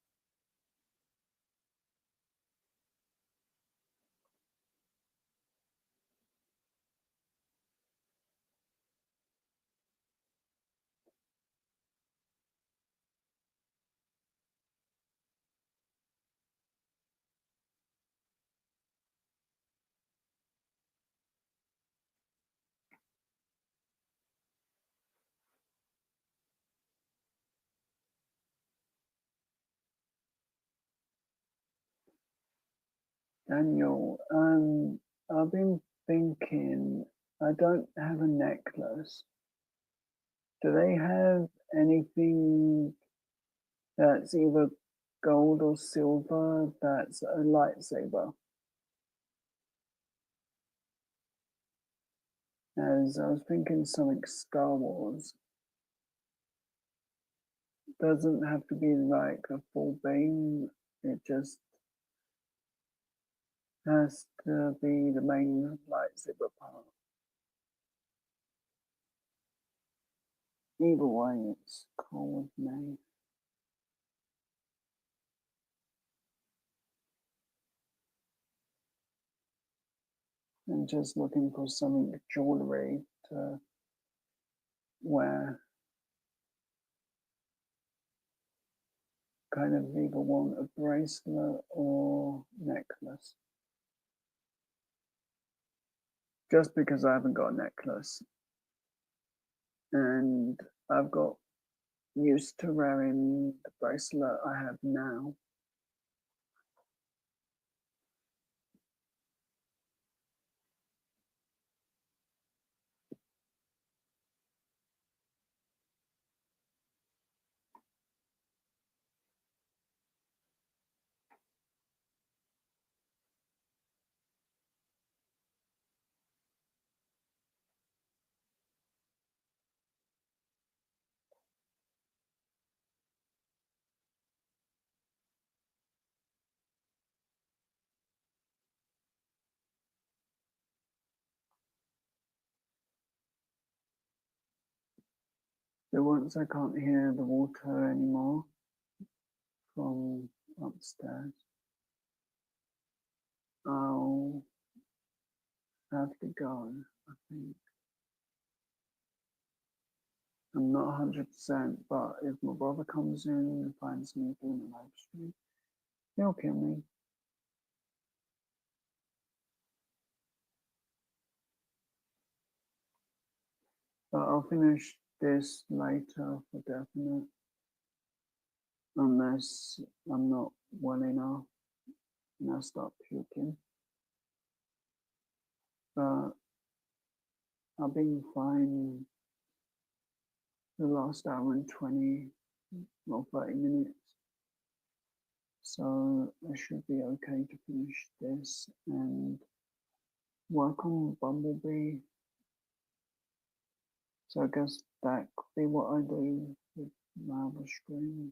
Daniel, I've been thinking, I don't have a necklace. Do they have anything that's either gold or silver that's a lightsaber? As I was thinking something Star Wars. Doesn't have to be like a full beam, it just has to be the main lightsaber part. Either way, it's cool with me. I'm just looking for something jewellery to wear. Kind of either want a bracelet or necklace. Just because I haven't got a necklace. And I've got used to wearing the bracelet I have now. So once I can't hear the water anymore from upstairs, I'll have to go, I think. I'm not 100%, but if my brother comes in and finds me doing a live stream, he'll kill me. But I'll finish this later for definite. Unless I'm not well enough and I start puking. But I've been fine the last hour and 20 or 30 minutes. So I should be okay to finish this and work on Bumblebee. So I guess that could be what I do with my other stream.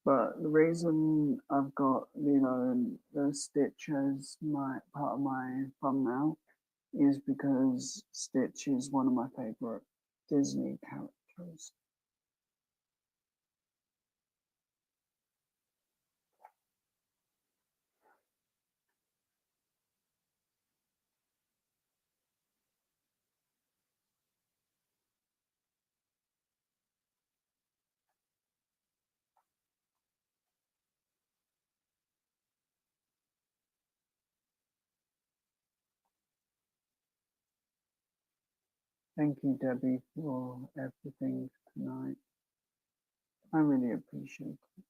But the reason I've got, the Stitch as my part of my thumbnail is because Stitch is one of my favorite Disney characters. Thank you, Debbie, for everything tonight. I really appreciate it.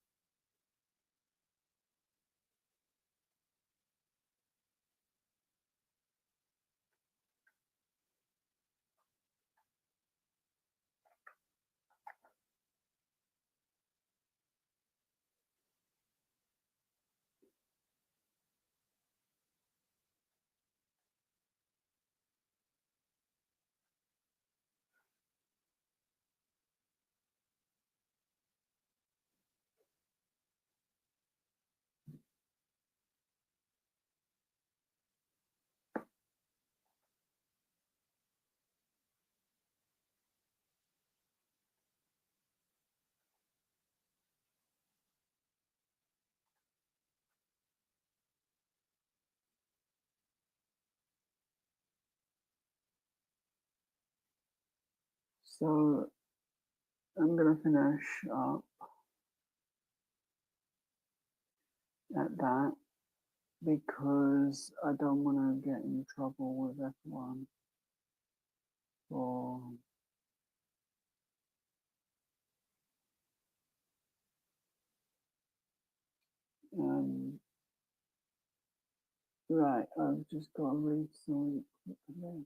So I'm going to finish up at that because I don't want to get in trouble with everyone for right, I've just got to read something quickly.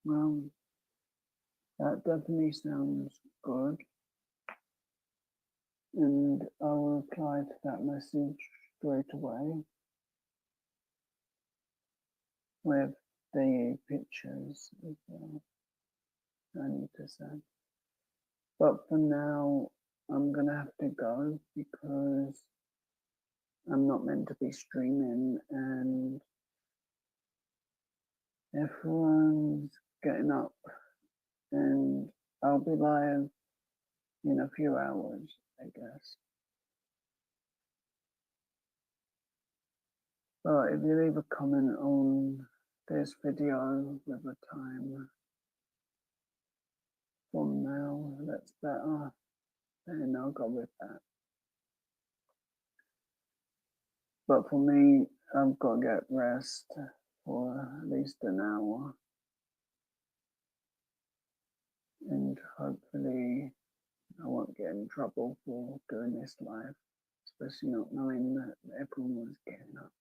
Well, that definitely sounds good. And I'll reply to that message straight away with the pictures as well. I need to send. But for now, I'm gonna have to go because I'm not meant to be streaming and everyone's getting up and I'll be live in a few hours, I guess. But if you leave a comment on this video with a time from now, that's better, then I'll go with that. But for me, I've got to get rest for at least an hour. And hopefully I won't get in trouble for doing this live, especially not knowing that everyone was getting up.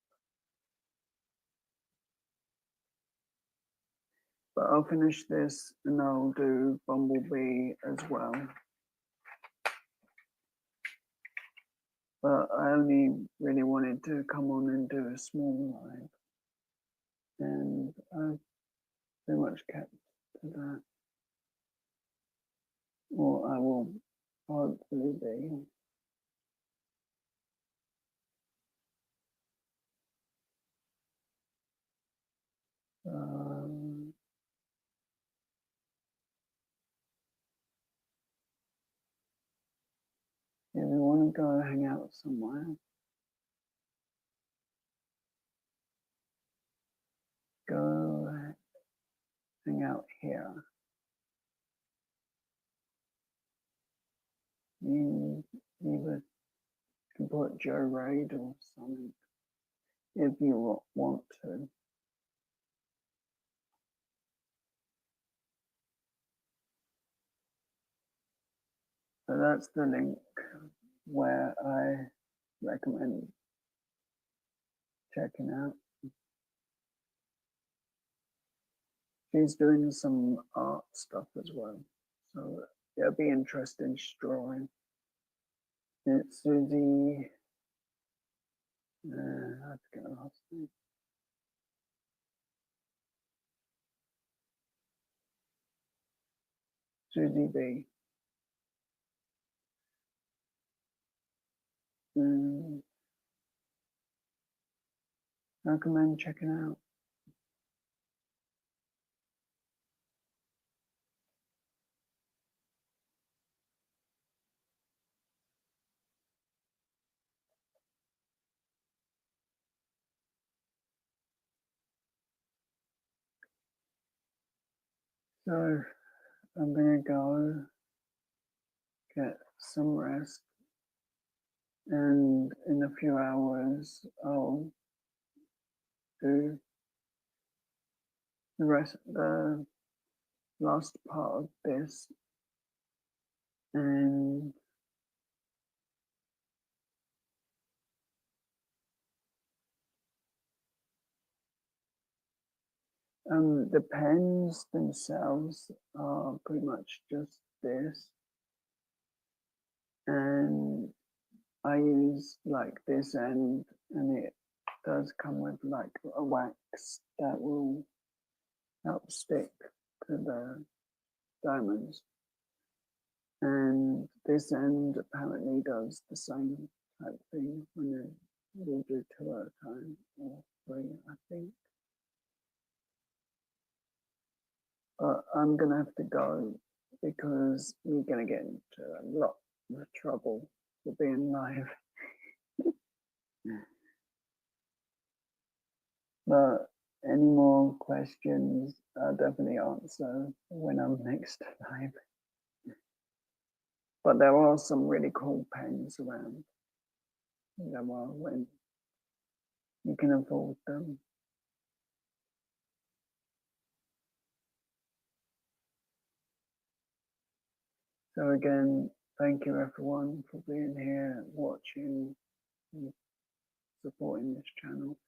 But I'll finish this and I'll do Bumblebee as well. But I only really wanted to come on and do a small live. And I've pretty much kept to that. Or I will hopefully be. If you want to go hang out somewhere, go hang out here. You either can put Joe Raid or something if you want to. So that's the link where I recommend checking out. She's doing some art stuff as well, so it'll be interesting. She's drawing. It's Susie. I forget her last name. Susie B. recommend checking out. So I'm gonna go get some rest, and in a few hours I'll do the last part of this, and the pens themselves are pretty much just this, and I use like this end, and it does come with like a wax that will help stick to the diamonds, and this end apparently does the same type thing when you do 2 at a time, or 3, I think. But I'm gonna have to go because we're gonna get into a lot of trouble for being live. But any more questions, I'll definitely answer when I'm next live. But there are some really cool pens around. There are when you can afford them. So again, thank you everyone for being here, watching, and supporting this channel.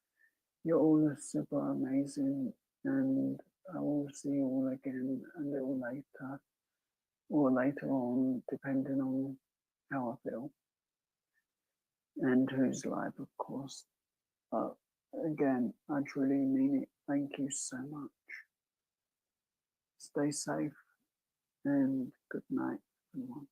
You're all super amazing, and I will see you all again a little later, or later on, depending on how I feel and who's live, of course. But again, I truly mean it. Thank you so much. Stay safe and good night, everyone.